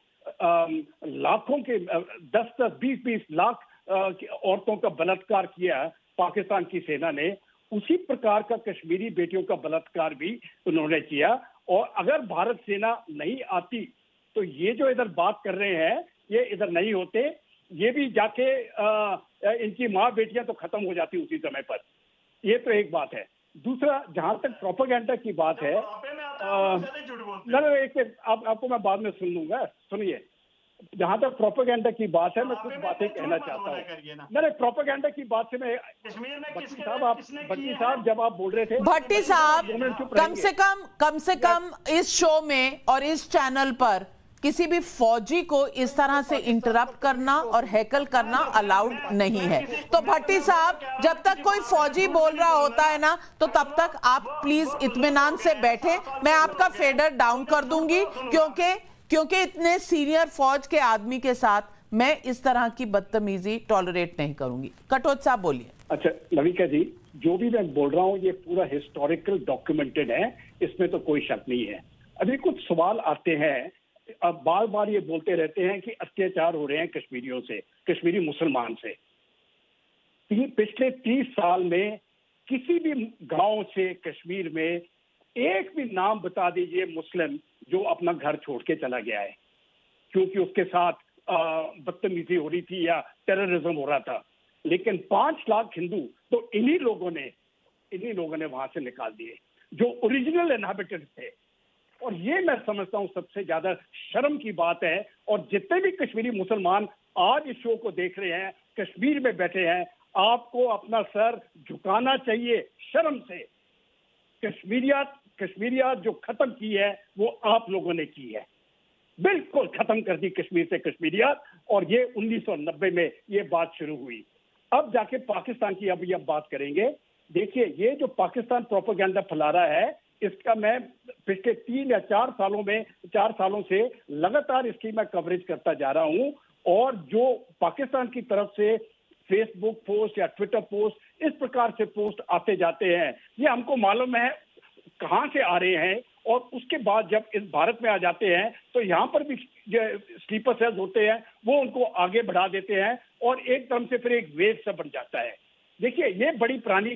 लाखों के 10-10, 20-20 लाख औरतों का बलात्कार किया पाकिस्तान की सेना ने, उसी प्रकार का कश्मीरी बेटियों का बलात्कार भी उन्होंने किया। और अगर भारत सेना नहीं आती तो ये जो इधर बात कर रहे हैं ये इधर नहीं होते, ये भी जाके इनकी माँ बेटियां तो खत्म हो जाती उसी समय पर। ये तो एक बात है। दूसरा, जहां तक प्रोपेगेंडा की बात है, आपको मैं बाद में सुन लूंगा, सुनिए। जहां तक प्रोपेगेंडा की बात है मैं कुछ बातें कहना चाहता हूँ। नहीं, प्रोपेगेंडा की बात से मैं भट्टी साहब जब आप बोल रहे थे, भट्टी साहब कम से कम इस शो में और इस चैनल पर किसी भी फौजी को इस तरह से इंटरप्ट करना और हैकल करना अलाउड नहीं है। तो भट्टी साहब, जब तक कोई फौजी बोल रहा होता है ना, तो तब तक आप प्लीज इत्मीनान से बैठे। मैं आपका फेडर डाउन कर दूंगी क्योंकि इतने सीनियर फौज के आदमी के साथ मैं इस तरह की बदतमीजी टॉलरेट नहीं करूंगी। कटोच साहब बोलिए। अच्छा नविका जी, जो भी मैं बोल रहा हूँ ये पूरा हिस्टोरिकल डॉक्यूमेंटेड है, इसमें तो कोई शक नहीं है। अभी कुछ सवाल आते हैं, अब बार बार ये बोलते रहते हैं कि अत्याचार हो रहे हैं कश्मीरियों से, कश्मीरी मुसलमान से। पिछले 30 साल में किसी भी गांव से कश्मीर में एक भी नाम बता दीजिए मुस्लिम जो अपना घर छोड़ के चला गया है क्योंकि उसके साथ बदतमीजी हो रही थी या टेररिज्म हो रहा था। लेकिन 5 लाख हिंदू तो इन्हीं लोगों ने वहां से निकाल दिए जो ओरिजिनल इनहैबिटेंट्स थे। और ये मैं समझता हूँ सबसे ज्यादा शर्म की बात है। और जितने भी कश्मीरी मुसलमान आज इस शो को देख रहे हैं, कश्मीर में बैठे हैं, आपको अपना सर झुकाना चाहिए शर्म से। कश्मीरियत जो खत्म की है वो आप लोगों ने की है, बिल्कुल खत्म कर दी कश्मीर से कश्मीरियत। और ये 1990 में ये बात शुरू हुई। अब जाके पाकिस्तान की अब बात करेंगे। देखिए, ये जो पाकिस्तान प्रोपेगेंडा फैला रहा है, इसका मैं पिछले 3 या 4 सालों से लगातार इसकी मैं कवरेज करता जा रहा हूं। और जो पाकिस्तान की तरफ से फेसबुक पोस्ट या ट्विटर पोस्ट इस प्रकार से पोस्ट आते जाते हैं, ये हमको मालूम है कहां से आ रहे हैं। और उसके बाद जब इस भारत में आ जाते हैं तो यहाँ पर भी स्लीपर सेल्स होते हैं, वो उनको आगे बढ़ा देते हैं और एकदम से फिर एक वेव सा बन जाता है। देखिए, ये बड़ी पुरानी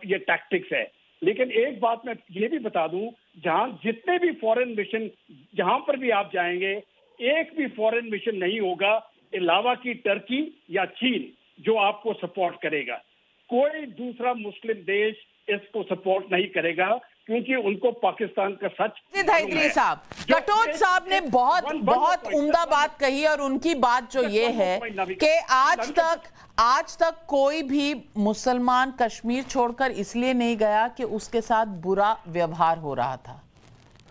ये टैक्टिक्स है। लेकिन एक बात मैं ये भी बता दूं, जहां जितने भी फॉरेन मिशन जहां पर भी आप जाएंगे, एक भी फॉरेन मिशन नहीं होगा अलावा की टर्की या चीन जो आपको सपोर्ट करेगा। कोई दूसरा मुस्लिम देश इसको सपोर्ट नहीं करेगा, क्योंकि उनको पाकिस्तान का सच। हैदरी साहब, कटोच साहब ने बहुत उम्दा बात कही, और उनकी बात जो ये है कि आज तक कोई भी मुसलमान कश्मीर छोड़कर इसलिए नहीं गया कि उसके साथ बुरा व्यवहार हो रहा था,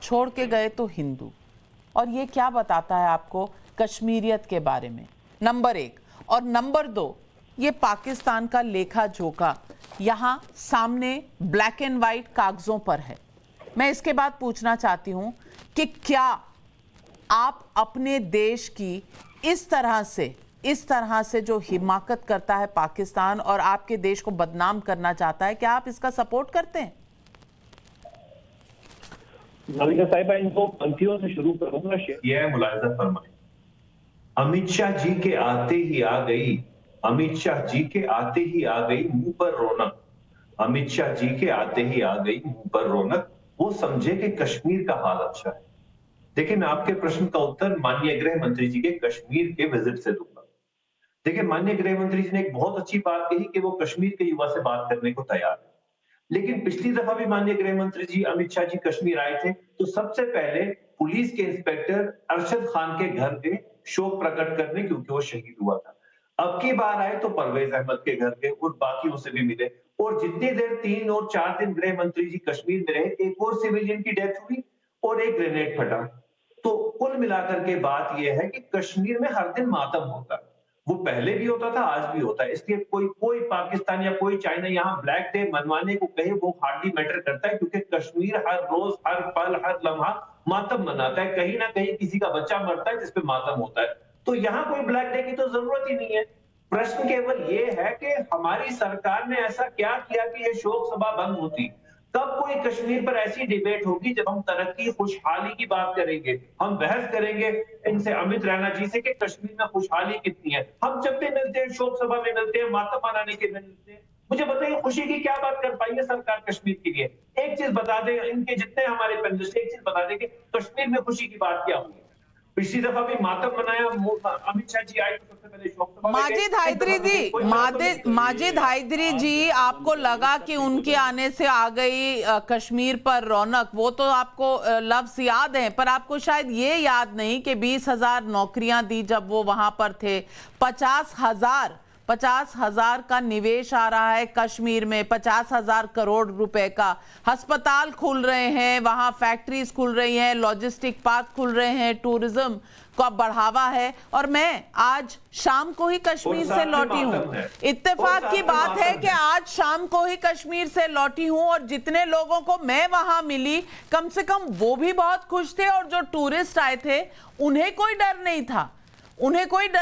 छोड़ के गए तो हिंदू। और ये क्या बताता है आपको कश्मीरियत के बारे में, नंबर 1। और नंबर 2, ये पाकिस्तान का लेखा जोखा यहां सामने ब्लैक एंड व्हाइट कागजों पर है। मैं इसके बाद पूछना चाहती हूं कि क्या आप अपने देश की इस तरह से जो हिमाकत करता है पाकिस्तान और आपके देश को बदनाम करना चाहता है, क्या आप इसका सपोर्ट करते हैं? नाविका साहिबा, इनको पंक्तियों से शुरू करूंगा। यह है मुलाहिजा फरमाएं। अमित शाह जी के आते ही आ गई, अमित शाह जी के आते ही आ गई मुंह पर रौनक, अमित शाह जी के आते ही आ गई मुंह पर रौनक, वो समझे कि कश्मीर का हाल अच्छा है। देखिए, मैं आपके प्रश्न का उत्तर माननीय गृह मंत्री जी के कश्मीर के विजिट से दूंगा। देखिए, माननीय गृह मंत्री जी ने एक बहुत अच्छी बात कही कि वो कश्मीर के युवा से बात करने को तैयार है। लेकिन पिछली दफा भी माननीय गृह मंत्री जी अमित शाह जी कश्मीर आए थे तो सबसे पहले पुलिस के इंस्पेक्टर अरशद खान के घर पे शोक प्रकट करने, क्योंकि वो शहीद हुआ था। अब की बार आए तो परवेज अहमद के घर पे और बाकियों से भी मिले, और जितनी देर 3 और 4 दिन गृह मंत्री जी कश्मीर में रहे, एक और सिविलियन की डेथ हुई और एक ग्रेनेड फटा। तो कुल मिलाकर के बात यह है कि कश्मीर में हर दिन मातम होता है, वो पहले भी होता था, आज भी होता है। इसलिए कोई पाकिस्तान या कोई चाइना यहाँ ब्लैक डे मनवाने को कहे, वो हार्डली मैटर करता है, क्योंकि कश्मीर हर रोज, हर पल, हर लम्हा मातम मनाता है। कहीं ना कहीं किसी का बच्चा मरता है जिसपे मातम होता है। तो यहाँ कोई ब्लैक डे की तो जरूरत ही नहीं है। प्रश्न केवल ये है कि हमारी सरकार ने ऐसा क्या किया कि ये शोक सभा बंद होती। कब कोई कश्मीर पर ऐसी डिबेट होगी जब हम तरक्की, खुशहाली की बात करेंगे, हम बहस करेंगे इनसे, अमित रैना जी से, कि कश्मीर में खुशहाली कितनी है। हम जब भी मिलते हैं, शोक सभा में मिलते हैं, मातम मनाने के मिलते हैं, मुझे बताइए खुशी की क्या बात कर पाई है सरकार कश्मीर के लिए? एक चीज बता दें, इनके जितने हमारे पैनलिस्ट, एक चीज बता दें कि कश्मीर में खुशी की बात क्या हुई। पिछली दफा भी मातम मनाया, अमित शाह जी आए तो सबसे पहले शोक सभा। माजिद हैदरी जी, आपको लगा कि उनके आने से आ गई कश्मीर पर रौनक, वो तो आपको लफ्ज याद है, पर आपको शायद ये याद नहीं कि 20,000 नौकरियां दी जब वो वहां पर थे, 50,000 का निवेश आ रहा है कश्मीर में, 50,000 करोड़ रुपए का, अस्पताल खुल रहे हैं वहां, फैक्ट्रीज खुल रही हैं, लॉजिस्टिक पार्क खुल रहे हैं, टूरिज्म का बढ़ावा है। और मैं आज शाम को ही कश्मीर से लौटी हूँ, इत्तेफाक की बात है कि आज शाम को ही कश्मीर से लौटी हूँ, और जितने लोगों को मैं वहां मिली, कम से कम वो भी बहुत खुश थे, और जो टूरिस्ट आए थे उन्हें कोई डर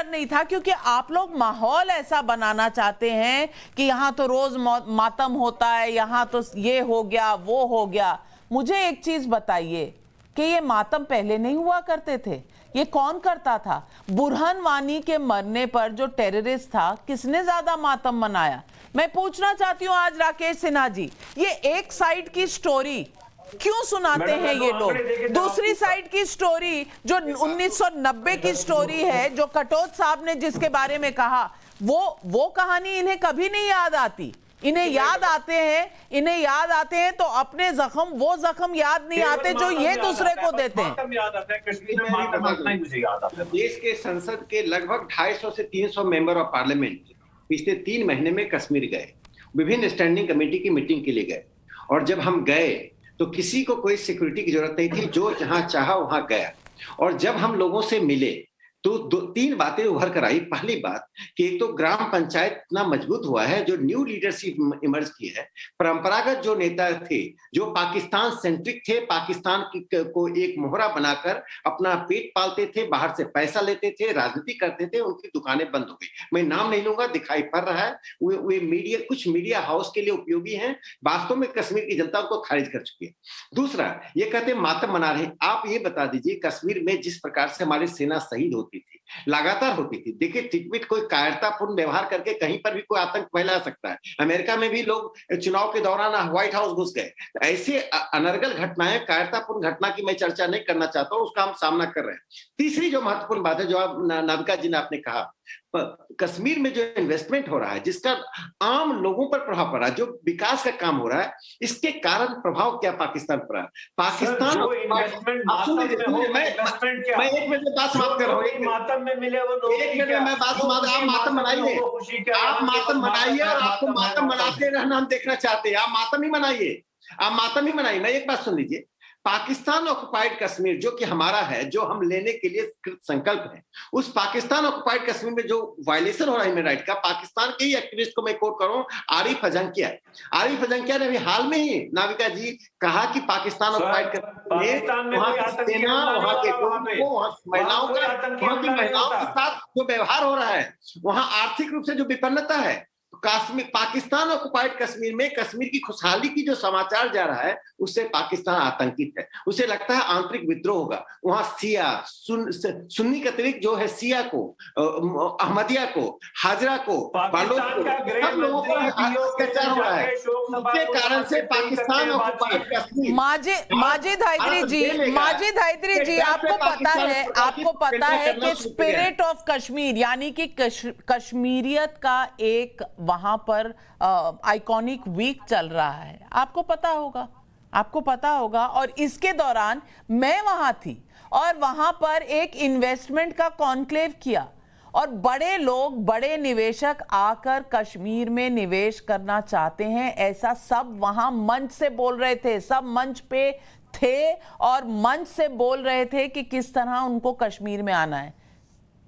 नहीं था, क्योंकि आप लोग माहौल ऐसा बनाना चाहते हैं कि यहां तो रोज मातम होता है, यहां तो ये हो गया, वो हो गया। मुझे एक चीज बताइए कि ये मातम पहले नहीं हुआ करते थे, ये कौन करता था? बुरहान वानी के मरने पर जो टेररिस्ट था, किसने ज्यादा मातम मनाया? मैं पूछना चाहती हूं आज राकेश सिन्हा जी, ये एक साइड की स्टोरी क्यों सुनाते हैं ये लोग? दूसरी साइड की स्टोरी जो 1990 की स्टोरी है, जो कटोच साहब ने जिसके बारे में कहा, वो कहानी इन्हें कभी नहीं याद आती। इन्हें याद आते हैं तो अपने जख्म, वो जख्म याद नहीं आते जो ये दूसरे को देते हैं। देश के संसद के लगभग 250 से 300 मेंबर ऑफ पार्लियामेंट पिछले 3 महीने में कश्मीर गए, विभिन्न स्टैंडिंग कमेटी की मीटिंग के लिए गए, और जब हम गए तो किसी को कोई सिक्योरिटी की जरूरत नहीं थी, जो जहां चाहा वहां गया। और जब हम लोगों से मिले तो तीन बातें उभर कर आई। पहली बात कि एक तो ग्राम पंचायत इतना मजबूत हुआ है, जो न्यू लीडरशिप इमर्ज की है। परंपरागत जो नेता थे, जो पाकिस्तान सेंट्रिक थे, पाकिस्तान को एक मोहरा बनाकर अपना पेट पालते थे, बाहर से पैसा लेते थे, राजनीति करते थे, उनकी दुकानें बंद हो गई। मैं नाम नहीं लूंगा, दिखाई पड़ रहा है। वे मीडिया, कुछ मीडिया हाउस के लिए उपयोगी हैं, वास्तव में कश्मीर की जनता उनको खारिज कर चुकी है। दूसरा, ये कहते मातम मना रहे। आप ये बता दीजिए, कश्मीर में जिस प्रकार से हमारी सेना शहीद होती थी, लगातार होती थी। देखिए, टिकमिट कोई कायरतापूर्ण व्यवहार करके कहीं पर भी कोई आतंक फैला सकता है। अमेरिका में भी लोग चुनाव के दौरान व्हाइट हाउस घुस गए। ऐसे अनर्गल घटनाएं, कायरतापूर्ण घटना की मैं चर्चा नहीं करना चाहता हूं, उसका हम सामना कर रहे हैं। तीसरी जो महत्वपूर्ण बात है, जो आप नाविका जी ने आपने कहा, कश्मीर में जो इन्वेस्टमेंट हो रहा है, जिसका आम लोगों पर प्रभाव पड़ रहा है, जो विकास का काम हो रहा है, इसके कारण प्रभाव क्या पाकिस्तान पर है? पाकिस्तान मैं एक मिनट में बात समाप्त कर रहा हूँ। मातम में मिले वो लोग, एक मिनट में बात समाप्त। आप मातम मनाइए, आप मातम मनाइए, और आपको मातम मनाते रहना हम देखना चाहते हैं। आप मातम ही मनाइए, आप मातम ही मनाइए। मैं एक बात सुन लीजिए, पाकिस्तान ऑक्युपाइड कश्मीर जो कि हमारा है, जो हम लेने के लिए संकल्प है, उस पाकिस्तान ऑक्युपाइड कश्मीर में जो वायलेशन हो रहा है ह्यूमन राइट का, पाकिस्तान के ही एक्टिविस्ट को मैं कोट करूं, आरिफ अजंकिया। आरिफ अजंकिया ने अभी हाल में ही नाविका जी कहा कि पाकिस्तान ऑक्युपाइड कश्मीर में वहां की सेना, वहां के लोगों को, वहां की महिलाओं के साथ जो व्यवहार हो रहा है, वहां आर्थिक रूप से जो विपन्नता है, कश्मीर, पाकिस्तान ऑक्युपाइड कश्मीर में कश्मीर की खुशहाली की जो समाचार जा रहा है, उससे पाकिस्तान आतंकित है। उसे लगता है आंतरिक विद्रोह होगा। वहां शिया, सुन्नी के अतिरिक्त जो है, शिया को, अहमदिया को, हाजरा को, बालोच को, सब लोगों को अत्याचार हो रहा है। इसके कारण से पाकिस्तान ऑक्युपाइड कश्मीर। माजिद हैदरी जी, आपको पता है कि स्पिरिट ऑफ कश्मीर, यानी कि कश्मीरियत का एक वहां पर आइकॉनिक वीक चल रहा है, आपको पता होगा। और इसके दौरान मैं वहां थी और वहां पर एक इन्वेस्टमेंट का कॉन्क्लेव किया, और बड़े लोग, बड़े निवेशक आकर कश्मीर में निवेश करना चाहते हैं, ऐसा सब वहां मंच से बोल रहे थे। सब मंच पे थे और मंच से बोल रहे थे कि किस तरह उनको कश्मीर में आना है।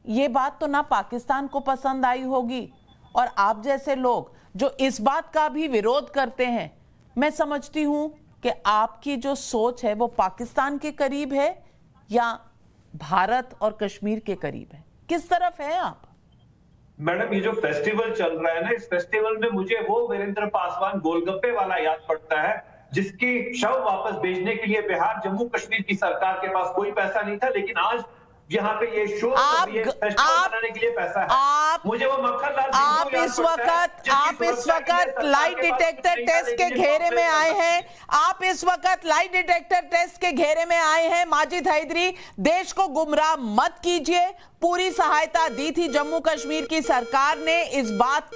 ये बात तो ना पाकिस्तान को पसंद आई होगी, और आप जैसे लोग जो इस बात का भी विरोध करते हैं, मैं समझती हूं कि आपकी जो सोच है वो पाकिस्तान के करीब है या भारत और कश्मीर के करीब है? किस तरफ है आप? मैडम, ये जो फेस्टिवल चल रहा है ना, इस फेस्टिवल में मुझे वो वीरेंद्र पासवान गोलगप्पे वाला याद पड़ता है, जिसकी शव वापस भेजने के लिए बिहार, जम्मू कश्मीर की सरकार के पास कोई पैसा नहीं था, लेकिन आज यहाँ पे ये शो बनाने के लिए पैसा है। मुझे वो मक्खनलाल आप इस वक्त लाइट डिटेक्टर टेस्ट के घेरे में आए हैं। आप इस वक्त लाइट डिटेक्टर टेस्ट के घेरे में आए हैं। माजिद हैदरी, देश को गुमराह मत कीजिए। पूरी सहायता दी थी जम्मू कश्मीर की सरकार ने, इस बात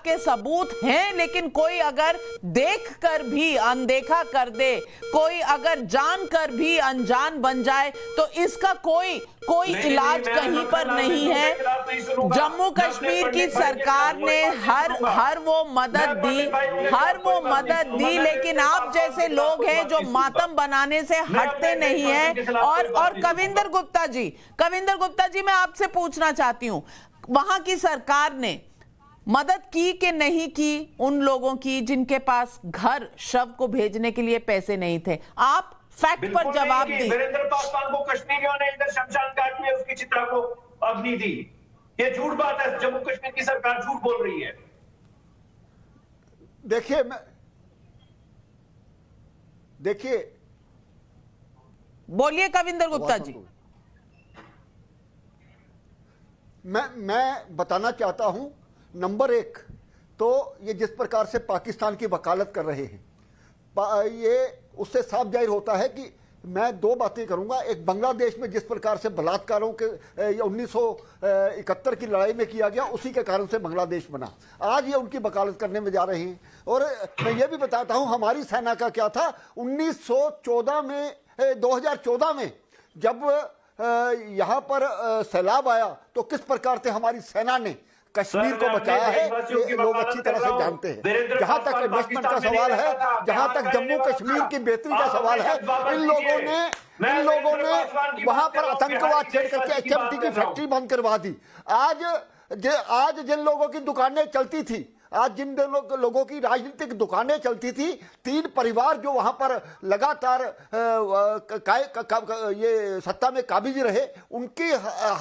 के सबूत हैं, लेकिन कोई अगर देख कर भी अनदेखा कर दे, कोई अगर जान कर भी अनजान बन जाए, तो इसका कोई इलाज कहीं पर नहीं है। जम्मू कश्मीर की सरकार ने हर वो मदद दी, लेकिन आप जैसे लोग हैं जो मातम बनाने से हटते नहीं हैं। और कविंदर गुप्ता जी, मैं आपसे पूछना चाहती हूं, वहां की सरकार ने मदद की कि नहीं की उन लोगों की जिनके पास घर शव को भेजने के लिए पैसे नहीं थे? आप फैक्ट पर जवाब दी। वीरेंद्र पासवान को कश्मीरियों ने इधर शमशान घाट में उसकी चिता को अग्नि दी। ये झूठ बात है, जम्मू कश्मीर की सरकार झूठ बोल रही है। देखिए, बोलिए कविंदर गुप्ता जी। मैं बताना चाहता हूं, नंबर एक तो ये जिस प्रकार से पाकिस्तान की वकालत कर रहे हैं, ये उससे साफ जाहिर होता है कि मैं दो बातें करूंगा। एक, बांग्लादेश में जिस प्रकार से बलात्कारों के 1971 की लड़ाई में किया गया, उसी के कारण से बांग्लादेश बना। आज ये उनकी वकालत करने में जा रहे हैं। और मैं ये भी बताता हूं हमारी सेना का क्या था 2014 में जब यहाँ पर सैलाब आया, तो किस प्रकार से हमारी सेना ने कश्मीर को बचाया है, ये लोग अच्छी तरह से जानते हैं। जहां तक इन्वेस्टमेंट का सवाल है, जहां तक जम्मू कश्मीर की बेहतरी का सवाल है, इन लोगों ने इन लोगों ने वहां पर आतंकवाद छेड़ करके HMT की फैक्ट्री बंद करवा दी। आज जिन लोगों की दुकानें चलती थी, आज जिन लोगों की राजनीतिक दुकानें चलती थी, 3 परिवार जो वहां पर लगातार ये सत्ता में काबिज रहे, उनकी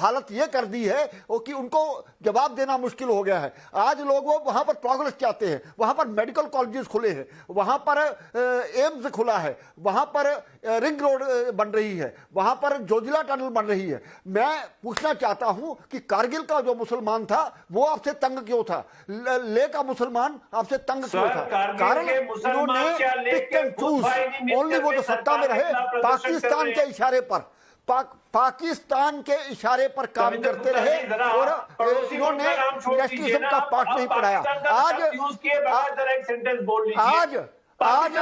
हालत ये कर दी है कि उनको जवाब देना मुश्किल हो गया है। आज लोग वो वहां पर प्रोग्रेस चाहते हैं, वहां पर मेडिकल कॉलेजेस खुले हैं, वहां पर एम्स खुला है, वहां पर रिंग रोड बन रही है, वहां पर जोजिला टनल बन रही है। मैं पूछना चाहता हूं कि कारगिल का जो मुसलमान था वो आपसे तंग क्यों था? ले का मुसलमान आपसे तंग क्यों था? कारण उन्होंने पिक एंड चूज, ओनली वो जो सत्ता में रहे पाकिस्तान के इशारे पर, पाकिस्तान के इशारे पर काम करते रहे और इन्होंने नेशनलिज्म का पाठ नहीं पढ़ाया। आज वहां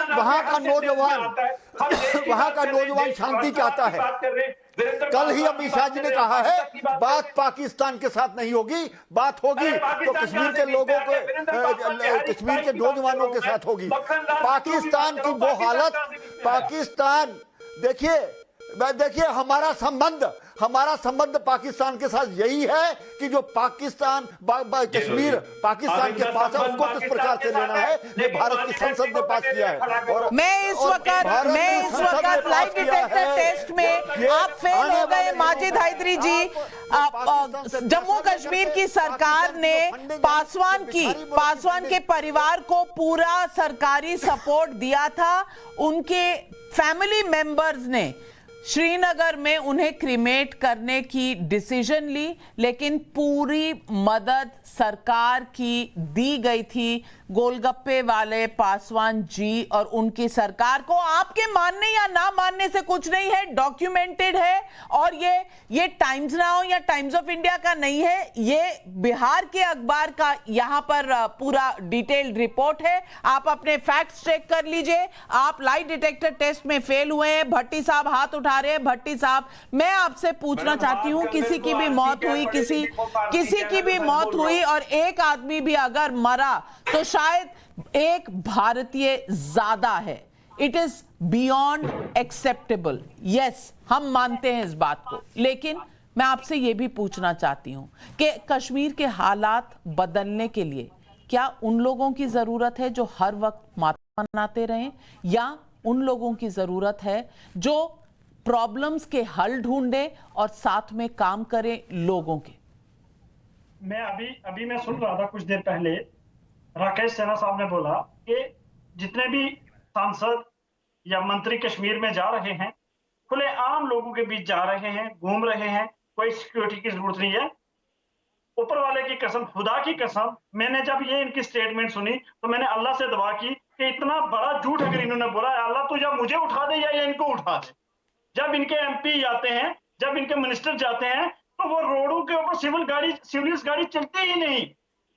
का नौजवान शांति चाहता है। कल ही अमित शाह जी ने कहा है बात पाकिस्तान के साथ नहीं होगी, बात होगी तो कश्मीर के लोगों को, कश्मीर के नौजवानों के साथ होगी। पाकिस्तान की वो हालत, पाकिस्तान देखिए हमारा संबंध पाकिस्तान के साथ यही है कि जो पाकिस्तान कश्मीर पाकिस्तान के पास है उसको किस प्रकार से लेना है, ये भारत की संसद ने पास किया है। और मैं इस वक्त लाइव डिटेक्टर टेस्ट में आप फेल हो गए माजिद हैदरी जी। जम्मू कश्मीर की सरकार ने पासवान के परिवार को पूरा सरकारी सपोर्ट दिया था। उनके फैमिली मेंबर्स ने श्रीनगर में उन्हें क्रीमेट करने की डिसीजन ली, लेकिन पूरी मदद सरकार की दी गई थी गोलगप्पे वाले पासवान जी और उनकी सरकार को। आपके मानने या ना मानने से कुछ नहीं है, डॉक्यूमेंटेड है। और ये टाइम्स नाउ या टाइम्स ऑफ इंडिया का नहीं है, ये बिहार के अखबार का यहां पर पूरा डिटेल्ड रिपोर्ट है। आप अपने फैक्ट्स चेक कर लीजिए। आप लाइट डिटेक्टर टेस्ट में फेल हुए हैं। भट्टी साहब हाथ उठा रहे हैं। भट्टी साहब, मैं आपसे पूछना चाहती हूं, किसी की भी मौत हुई, किसी की भी मौत हुई और एक आदमी भी अगर मरा तो शायद एक भारतीय ज्यादा है। It is beyond acceptable. Yes, हम मानते हैं इस बात को, लेकिन मैं आपसे यह भी पूछना चाहती हूं कि कश्मीर के हालात बदलने के लिए क्या उन लोगों की जरूरत है जो हर वक्त मातम मनाते रहें, या उन लोगों की जरूरत है जो प्रॉब्लम्स के हल ढूंढे और साथ में काम करें लोगों के? मैं अभी मैं सुन रहा था कुछ देर पहले, राकेश सिन्हा साहब ने बोला कि जितने भी सांसद या मंत्री कश्मीर में जा रहे हैं, खुले आम लोगों के बीच जा रहे हैं, घूम रहे हैं, कोई सिक्योरिटी की जरूरत नहीं है। ऊपर वाले की कसम, खुदा की कसम, मैंने जब ये इनकी स्टेटमेंट सुनी तो मैंने अल्लाह से दुआ की कि इतना बड़ा झूठ अगर इन्होंने बोला, अल्लाह तो या मुझे उठा दे या इनको उठा दे। जब इनके MP जाते हैं, जब इनके मिनिस्टर जाते हैं, तो वो रोडों के ऊपर सिविलियंस गाड़ी चलती ही नहीं,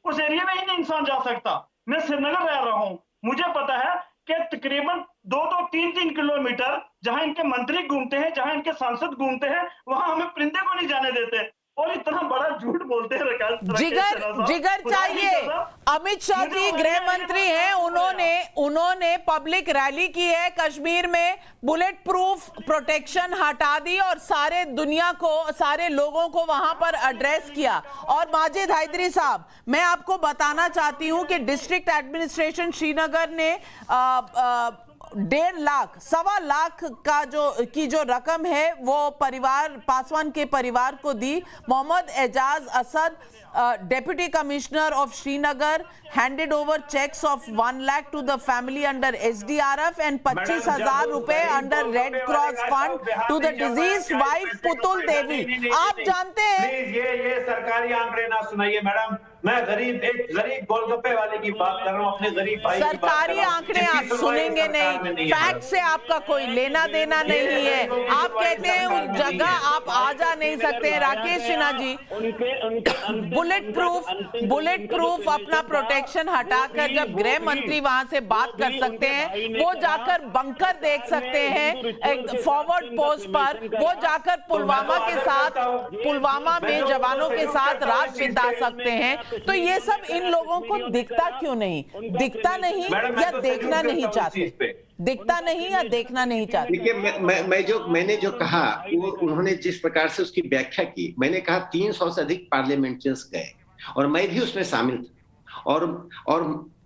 उस एरिया में ही नहीं इंसान जा सकता। मैं श्रीनगर रह रहा हूं, मुझे पता है कि तकरीबन 2-2, 3-3 किलोमीटर जहां इनके मंत्री घूमते हैं, जहां इनके सांसद घूमते हैं, वहां हमें परिंदे को नहीं जाने देते, और इतना बड़ा झूठ बोलते हैं। जिगर चाहिए। अमित शाह जी गृह मंत्री हैं, उन्होंने पब्लिक रैली की है कश्मीर में, बुलेट प्रूफ प्रोटेक्शन हटा दी और सारे दुनिया को, सारे लोगों को वहां पर एड्रेस किया। और माजिद हैदरी साहब, मैं आपको बताना चाहती हूं कि डिस्ट्रिक्ट एडमिनिस्ट्रेशन श्रीनगर ने 1.5 लाख, 1.25 लाख का जो रकम है वो पासवान के परिवार को दी। Mohammad Ejaz Asad, deputy commissioner of Srinagar, handed over cheques of 1 lakh to the family under SDRF and 25,000 रुपए under Red Cross fund to the deceased wife Putul Devi. आप जानते हैं, ये सरकारी आंकड़े ना सुनाइए मैडम। मैं एक गरीब गोलगप्पे वाले की बात कर रहा हूँ, अपने गरीब भाई। सरकारी आंकड़े आप सुनेंगे नहीं, फैक्ट से आपका कोई लेना देना नहीं है। आप कहते हैं उस जगह आप आ जा नहीं सकते। राकेश सिन्हा जी, बुलेट प्रूफ अपना प्रोटेक्शन हटाकर जब गृह मंत्री वहां से बात कर सकते हैं, वो जाकर बंकर देख सकते हैं फॉरवर्ड पोस्ट पर, वो जाकर पुलवामा में जवानों के साथ रात बिता सकते हैं, तो ये सब इन लोगों को दिखता क्यों नहीं? दिखता नहीं या देखना नहीं चाहते? दिखता नहीं या देखना नहीं चाहते? देखिए, मैंने जो कहा वो उन्होंने जिस प्रकार से उसकी व्याख्या की, मैंने कहा 300 से अधिक पार्लियामेंटियंस गए और मैं भी उसमें शामिल था। और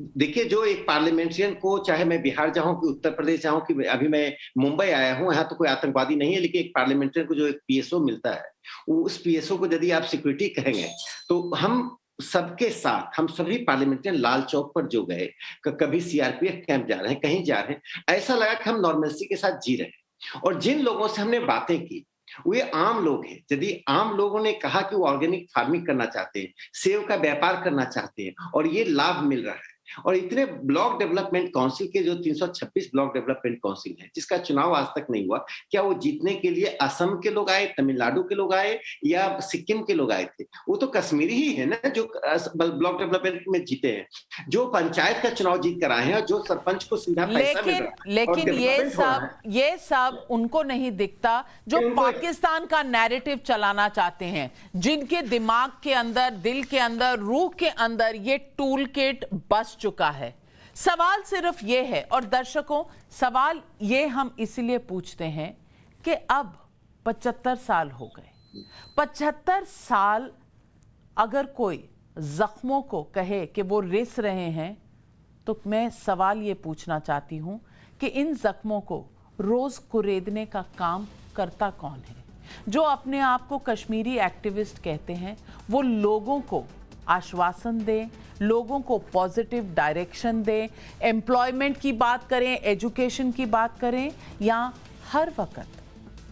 देखिए, जो एक पार्लियामेंटेरियन को, चाहे मैं बिहार जाऊं कि उत्तर प्रदेश जाऊं कि अभी मैं मुंबई आया हूं, यहाँ तो कोई आतंकवादी नहीं है, लेकिन एक पार्लियामेंटेरियन को जो एक पीएसओ मिलता है, उस पीएसओ को यदि आप सिक्योरिटी कहेंगे तो हम सबके साथ, हम सभी पार्लियामेंटेरियन लाल चौक पर जो गए, कभी सीआरपीएफ कैंप जा रहे हैं, कहीं जा रहे हैं, ऐसा लगा कि हम नॉर्मलसी के साथ जी रहे हैं। और जिन लोगों से हमने बातें की वे आम लोग हैं। यदि आम लोगों ने कहा कि वो ऑर्गेनिक फार्मिंग करना चाहते हैं, सेब का व्यापार करना चाहते हैं और ये लाभ मिल रहा है, और इतने ब्लॉक डेवलपमेंट काउंसिल के जो 326 ब्लॉक डेवलपमेंट काउंसिल है जिसका चुनाव आज तक नहीं हुआ, क्या वो जीतने के लिए असम के लोग आए, तमिलनाडु के लोग आए या सिक्किम के लोग आए थे? वो तो कश्मीरी ही है ना जो ब्लॉक डेवलपमेंट में जीते हैं, जो पंचायत का चुनाव जीत कर आए हैं और जो सरपंच को सीधा पैसा मिल रहा है। लेकिन ये सब उनको नहीं दिखता जो पाकिस्तान का नैरेटिव चलाना चाहते हैं, जिनके दिमाग के अंदर, दिल के अंदर, रूह के अंदर ये टूल किट बस चुका है। सवाल सिर्फ ये है, और दर्शकों सवाल ये हम इसलिए पूछते हैं कि अब 75 साल हो गए। 75 साल अगर कोई जख्मों को कहे कि वो रिस रहे हैं, तो मैं सवाल ये पूछना चाहती हूं कि इन जख्मों को रोज कुरेदने का काम करता कौन है? जो अपने आप को कश्मीरी एक्टिविस्ट कहते हैं, वो लोगों को आश्वासन दें, लोगों को पॉजिटिव डायरेक्शन दें, एम्प्लॉयमेंट की बात करें, एजुकेशन की बात करें, या हर वक्त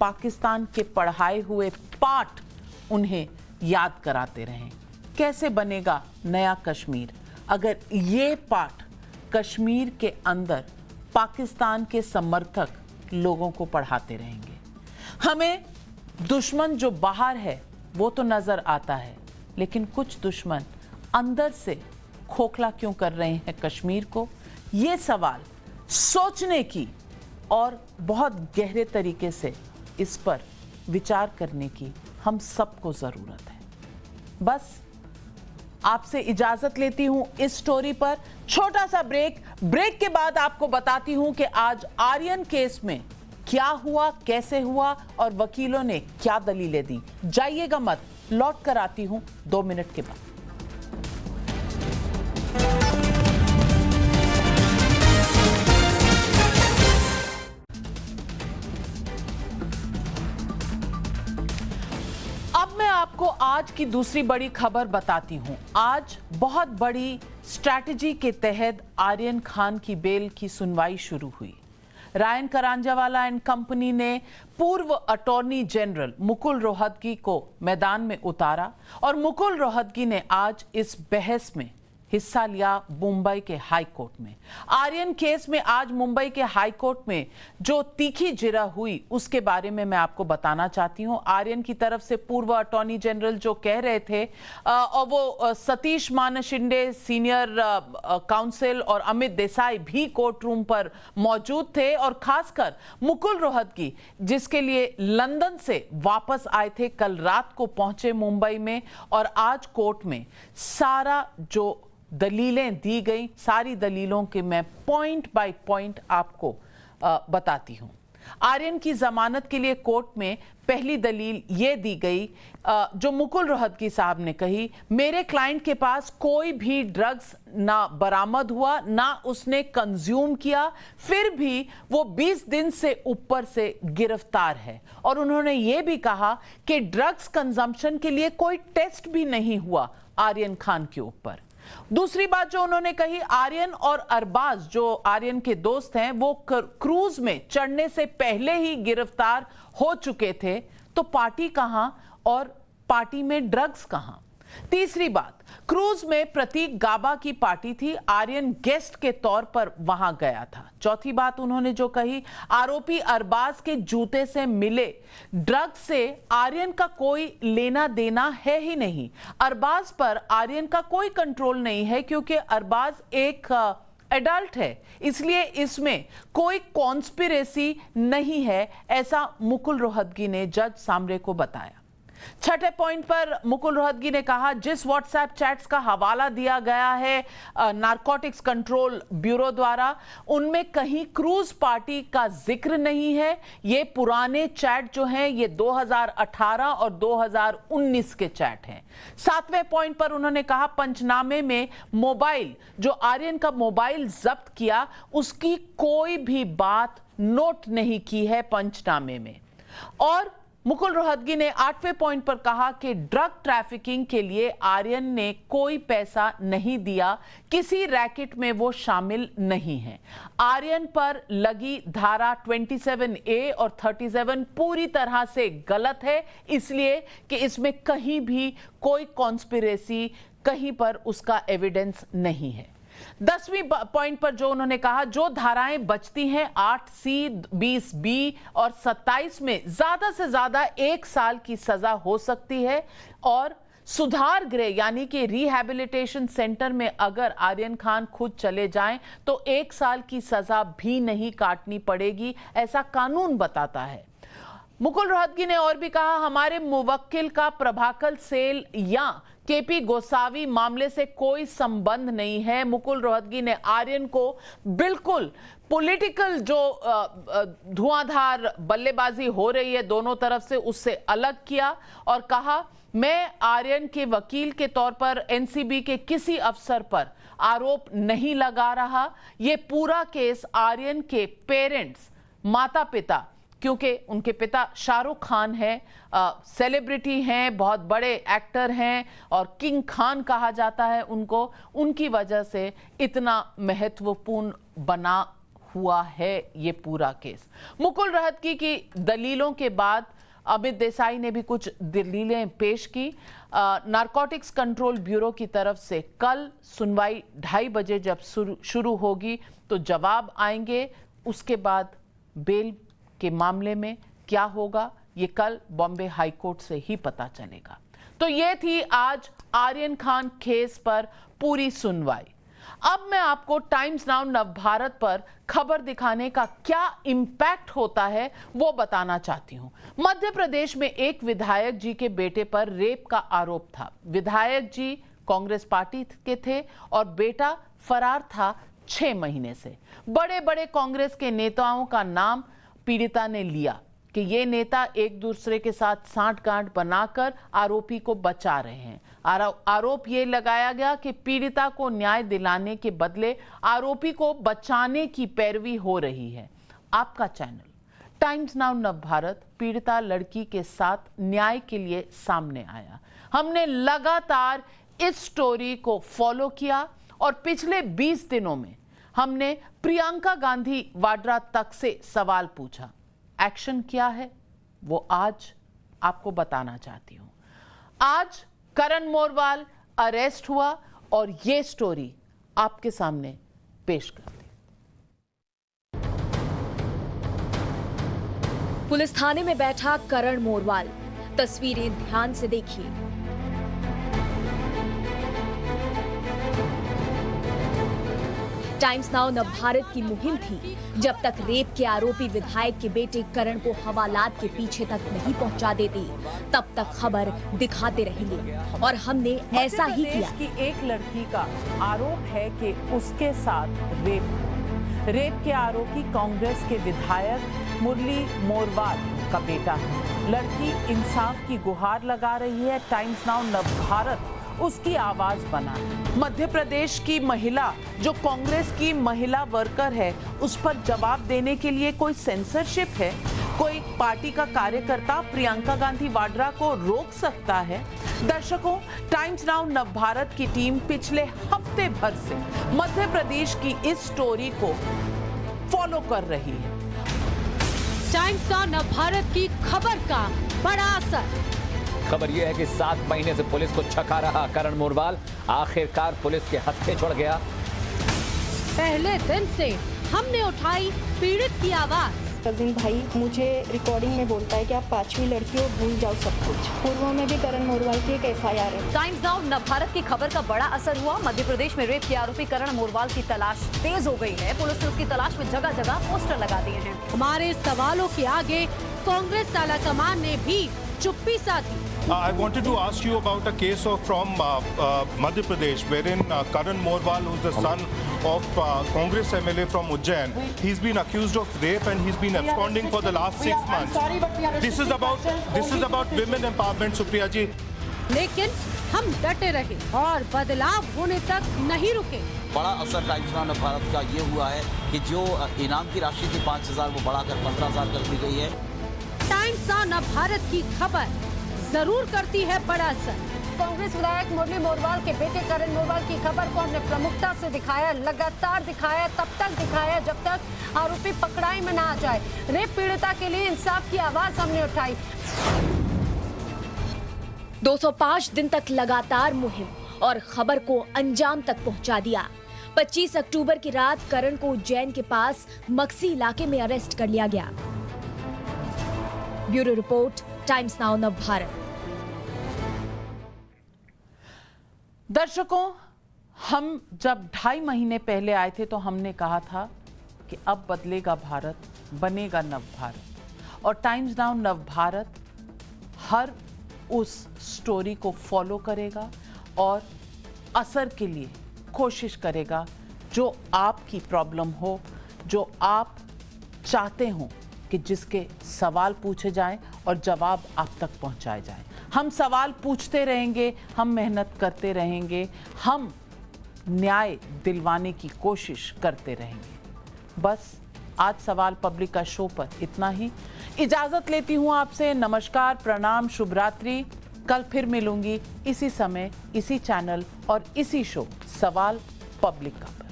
पाकिस्तान के पढ़ाए हुए पाठ उन्हें याद कराते रहें? कैसे बनेगा नया कश्मीर अगर ये पाठ कश्मीर के अंदर पाकिस्तान के समर्थक लोगों को पढ़ाते रहेंगे? हमें दुश्मन जो बाहर है वो तो नजर आता है, लेकिन कुछ दुश्मन अंदर से खोखला क्यों कर रहे हैं कश्मीर को? ये सवाल सोचने की और बहुत गहरे तरीके से इस पर विचार करने की हम सबको जरूरत है। बस आपसे इजाजत लेती हूं इस स्टोरी पर। छोटा सा ब्रेक के बाद आपको बताती हूं कि आज आर्यन केस में क्या हुआ, कैसे हुआ और वकीलों ने क्या दलीलें दी। जाइएगा मत, लौट कर आती हूं 2 मिनट के बाद। अब मैं आपको आज की दूसरी बड़ी खबर बताती हूं। आज बहुत बड़ी स्ट्रैटेजी के तहत आर्यन खान की बेल की सुनवाई शुरू हुई। रायन करांजावाला एंड कंपनी ने पूर्व अटॉर्नी जनरल मुकुल रोहतगी को मैदान में उतारा और मुकुल रोहतगी ने आज इस बहस में हिस्सा लिया मुंबई के हाई कोर्ट में। आर्यन केस में आज मुंबई के हाई कोर्ट में जो तीखी जिरह हुई उसके बारे में मैं आपको बताना चाहती हूं। आर्यन की तरफ से पूर्व अटॉर्नी जनरल जो कह रहे थे, और वो सतीश मानशिंडे सीनियर काउंसिल और अमित देसाई भी कोर्ट रूम पर मौजूद थे, और खासकर मुकुल रोहतगी जिसके लिए लंदन से वापस आए थे, कल रात को पहुंचे मुंबई में, और आज कोर्ट में सारा जो दलीलें दी गई, सारी दलीलों के मैं पॉइंट बाय पॉइंट आपको बताती हूं। आर्यन की जमानत के लिए कोर्ट में पहली दलील ये दी गई, जो मुकुल रोहतगी साहब ने कही, मेरे क्लाइंट के पास कोई भी ड्रग्स ना बरामद हुआ, ना उसने कंज्यूम किया, फिर भी वो 20 दिन से ऊपर से गिरफ्तार है। और उन्होंने ये भी कहा कि ड्रग्स कंजम्पशन के लिए कोई टेस्ट भी नहीं हुआ आर्यन खान के ऊपर। दूसरी बात जो उन्होंने कही, आर्यन और अरबाज जो आर्यन के दोस्त हैं, वो क्रूज में चढ़ने से पहले ही गिरफ्तार हो चुके थे, तो पार्टी कहां और पार्टी में ड्रग्स कहां? तीसरी बात, क्रूज में प्रतीक गाबा की पार्टी थी, आर्यन गेस्ट के तौर पर वहां गया था। चौथी बात उन्होंने जो कही, आरोपी अरबाज के जूते से मिले ड्रग्स से आर्यन का कोई लेना देना है ही नहीं। अरबाज पर आर्यन का कोई कंट्रोल नहीं है क्योंकि अरबाज एक एडल्ट है, इसलिए इसमें कोई कॉन्स्पिरेसी नहीं है, ऐसा मुकुल रोहतगी ने जज सामरे को बताया। छठे पॉइंट पर मुकुल रोहतगी ने कहा, जिस व्हाट्सएप चैट्स का हवाला दिया गया है नारकोटिक्स कंट्रोल ब्यूरो द्वारा, उनमें कहीं क्रूज पार्टी का जिक्र नहीं है। ये पुराने चैट जो हैं ये 2018 और 2019 के चैट हैं। सातवें पॉइंट पर उन्होंने कहा, पंचनामे में मोबाइल जो आर्यन का मोबाइल जब्त किया उसकी कोई भी बात नोट नहीं की है पंचनामे में। और मुकुल रोहतगी ने आठवें पॉइंट पर कहा कि ड्रग ट्रैफिकिंग के लिए आर्यन ने कोई पैसा नहीं दिया, किसी रैकेट में वो शामिल नहीं है। आर्यन पर लगी धारा 27A और 37 पूरी तरह से गलत है, इसलिए कि इसमें कहीं भी कोई कॉन्स्पिरेसी, कहीं पर उसका एविडेंस नहीं है। 10वीं पॉइंट पर जो उन्होंने कहा, जो धाराएं बचती हैं 8C, 20B और 27 में ज्यादा से ज्यादा 1 साल की सजा हो सकती है और सुधार गृह यानी कि रिहैबिलिटेशन सेंटर में अगर आर्यन खान खुद चले जाएं तो 1 साल की सजा भी नहीं काटनी पड़ेगी, ऐसा कानून बताता है। मुकुल रोहतगी ने और भी कहा, हमारे मुवक्किल का प्रभाकर सेल या केपी गोसावी मामले से कोई संबंध नहीं है। मुकुल रोहतगी ने आर्यन को बिल्कुल पॉलिटिकल जो धुआंधार बल्लेबाजी हो रही है दोनों तरफ से, उससे अलग किया और कहा, मैं आर्यन के वकील के तौर पर एनसीबी के किसी अफसर पर आरोप नहीं लगा रहा। यह पूरा केस आर्यन के पेरेंट्स, माता पिता, क्योंकि उनके पिता शाहरुख खान हैं, सेलिब्रिटी हैं, बहुत बड़े एक्टर हैं और किंग खान कहा जाता है उनको, उनकी वजह से इतना महत्वपूर्ण बना हुआ है ये पूरा केस। मुकुल रोहतगी की दलीलों के बाद अमित देसाई ने भी कुछ दलीलें पेश की। नारकोटिक्स कंट्रोल ब्यूरो की तरफ से कल सुनवाई 2:30 बजे जब शुरू होगी तो जवाब आएंगे। उसके बाद बेल के मामले में क्या होगा ये कल बॉम्बे हाई कोर्ट से ही पता चलेगा। तो ये थी आज आर्यन खान केस पर पूरी सुनवाई। अब मैं आपको टाइम्स नाउ नवभारत पर खबर दिखाने का क्या इंपैक्ट होता है वो बताना चाहती हूं। मध्य प्रदेश में एक विधायक जी के बेटे पर रेप का आरोप था। विधायक जी कांग्रेस पार्टी के थे और बेटा फरार था 6 महीने से। बड़े बड़े कांग्रेस के नेताओं का नाम पीड़िता ने लिया कि ये नेता एक दूसरे के साथ सांठगांठ बनाकर आरोपी को बचा रहे हैं। आरोप ये लगाया गया कि पीड़िता को न्याय दिलाने के बदले आरोपी को बचाने की पैरवी हो रही है। आपका चैनल टाइम्स नाउ नवभारत पीड़िता लड़की के साथ न्याय के लिए सामने आया। हमने लगातार इस स्टोरी को फॉलो किया और पिछले 20 दिनों में हमने प्रियंका गांधी वाड्रा तक से सवाल पूछा। एक्शन क्या है वो आज आपको बताना चाहती हूं। आज करण मोरवाल अरेस्ट हुआ और ये स्टोरी आपके सामने पेश कर दी। पुलिस थाने में बैठा करण मोरवाल, तस्वीरें ध्यान से देखिए। टाइम्स नाउ नवभारत की मुहिम थी, जब तक रेप के आरोपी विधायक के बेटे करण को हवालात के पीछे तक नहीं पहुंचा देती तब तक खबर दिखाते रहेंगे और हमने ऐसा ही किया। की एक लड़की का आरोप है कि उसके साथ रेप के आरोपी कांग्रेस के विधायक मुरली मोरवाल का बेटा है। लड़की इंसाफ की गुहार लगा रही है। टाइम्स नाउ नवभारत उसकी आवाज बना। मध्य प्रदेश की महिला जो कांग्रेस की महिला वर्कर है उस पर जवाब देने के लिए कोई सेंसरशिप है? कोई पार्टी का कार्यकर्ता प्रियंका गांधी वाड्रा को रोक सकता है? दर्शकों, टाइम्स नाउ नवभारत की टीम पिछले हफ्ते भर से मध्य प्रदेश की इस स्टोरी को फॉलो कर रही है। टाइम्स नाउ नवभारत की खबर का बड़ा असर। खबर यह है कि 7 महीने से पुलिस को छका रहा करण मोरवाल आखिरकार पुलिस के हत्थे छोड़ गया। पहले दिन से हमने उठाई पीड़ित की आवाज। कजिन भाई मुझे रिकॉर्डिंग में बोलता है कि आप 5वीं लड़की हो, भूल जाओ सब कुछ। पूर्व में भी करण मोरवाल की एक FIR है। टाइम्स नाउ नवभारत की खबर का बड़ा असर हुआ। मध्य प्रदेश में रेप के आरोपी करण मोरवाल की तलाश तेज हो गई है। पुलिस ने उसकी तलाश में जगह जगह पोस्टर लगा दिए हैं। हमारे सवालों के आगे कांग्रेस आलाकमान ने भी चुप्पी साधी। I wanted to ask you about a case from Madhya Pradesh, wherein Karan Morwal, who's the son of Congress MLA from Ujjain, he's been accused of rape and he's been absconding for the last 6 months. This is about women empowerment, Supriya ji. लेकिन हम डटे रहे और बदलाव होने तक नहीं रुके। बड़ा असर टाइम्स नाउ भारत का ये हुआ है कि जो इनाम की राशि थी 5,000 वो बढ़ाकर 15,000 कर दी गई है। टाइम्स नाउ भारत की खबर जरूर करती है बड़ा असर। कांग्रेस विधायक मुरली मोरवाल के बेटे करण मोरवाल की खबर को हमने प्रमुखता से दिखाया, लगातार दिखाया, तब तक दिखाया जब तक आरोपी पकड़ाई में ना आ जाए। रेप पीड़िता के लिए इंसाफ की आवाज हमने उठाई। 205 दिन तक लगातार मुहिम और खबर को अंजाम तक पहुंचा दिया। 25 अक्टूबर की रात करण को उज्जैन के पास मक्सी इलाके में अरेस्ट कर लिया गया। Bureau report, times now Navbharat. दर्शकों, हम जब 2.5 महीने पहले आए थे तो हमने कहा था कि अब बदलेगा भारत, बनेगा नवभारत। और टाइम्स नाउ नवभारत हर उस स्टोरी को फॉलो करेगा और असर के लिए कोशिश करेगा जो आपकी प्रॉब्लम हो, जो आप चाहते हो कि जिसके सवाल पूछे जाएं और जवाब आप तक पहुंचाए जाएं। हम सवाल पूछते रहेंगे, हम मेहनत करते रहेंगे, हम न्याय दिलवाने की कोशिश करते रहेंगे। बस आज सवाल पब्लिक का शो पर इतना ही। इजाजत लेती हूं आपसे। नमस्कार, प्रणाम, शुभ रात्रि। कल फिर मिलूंगी इसी समय, इसी चैनल और इसी शो सवाल पब्लिक का पर।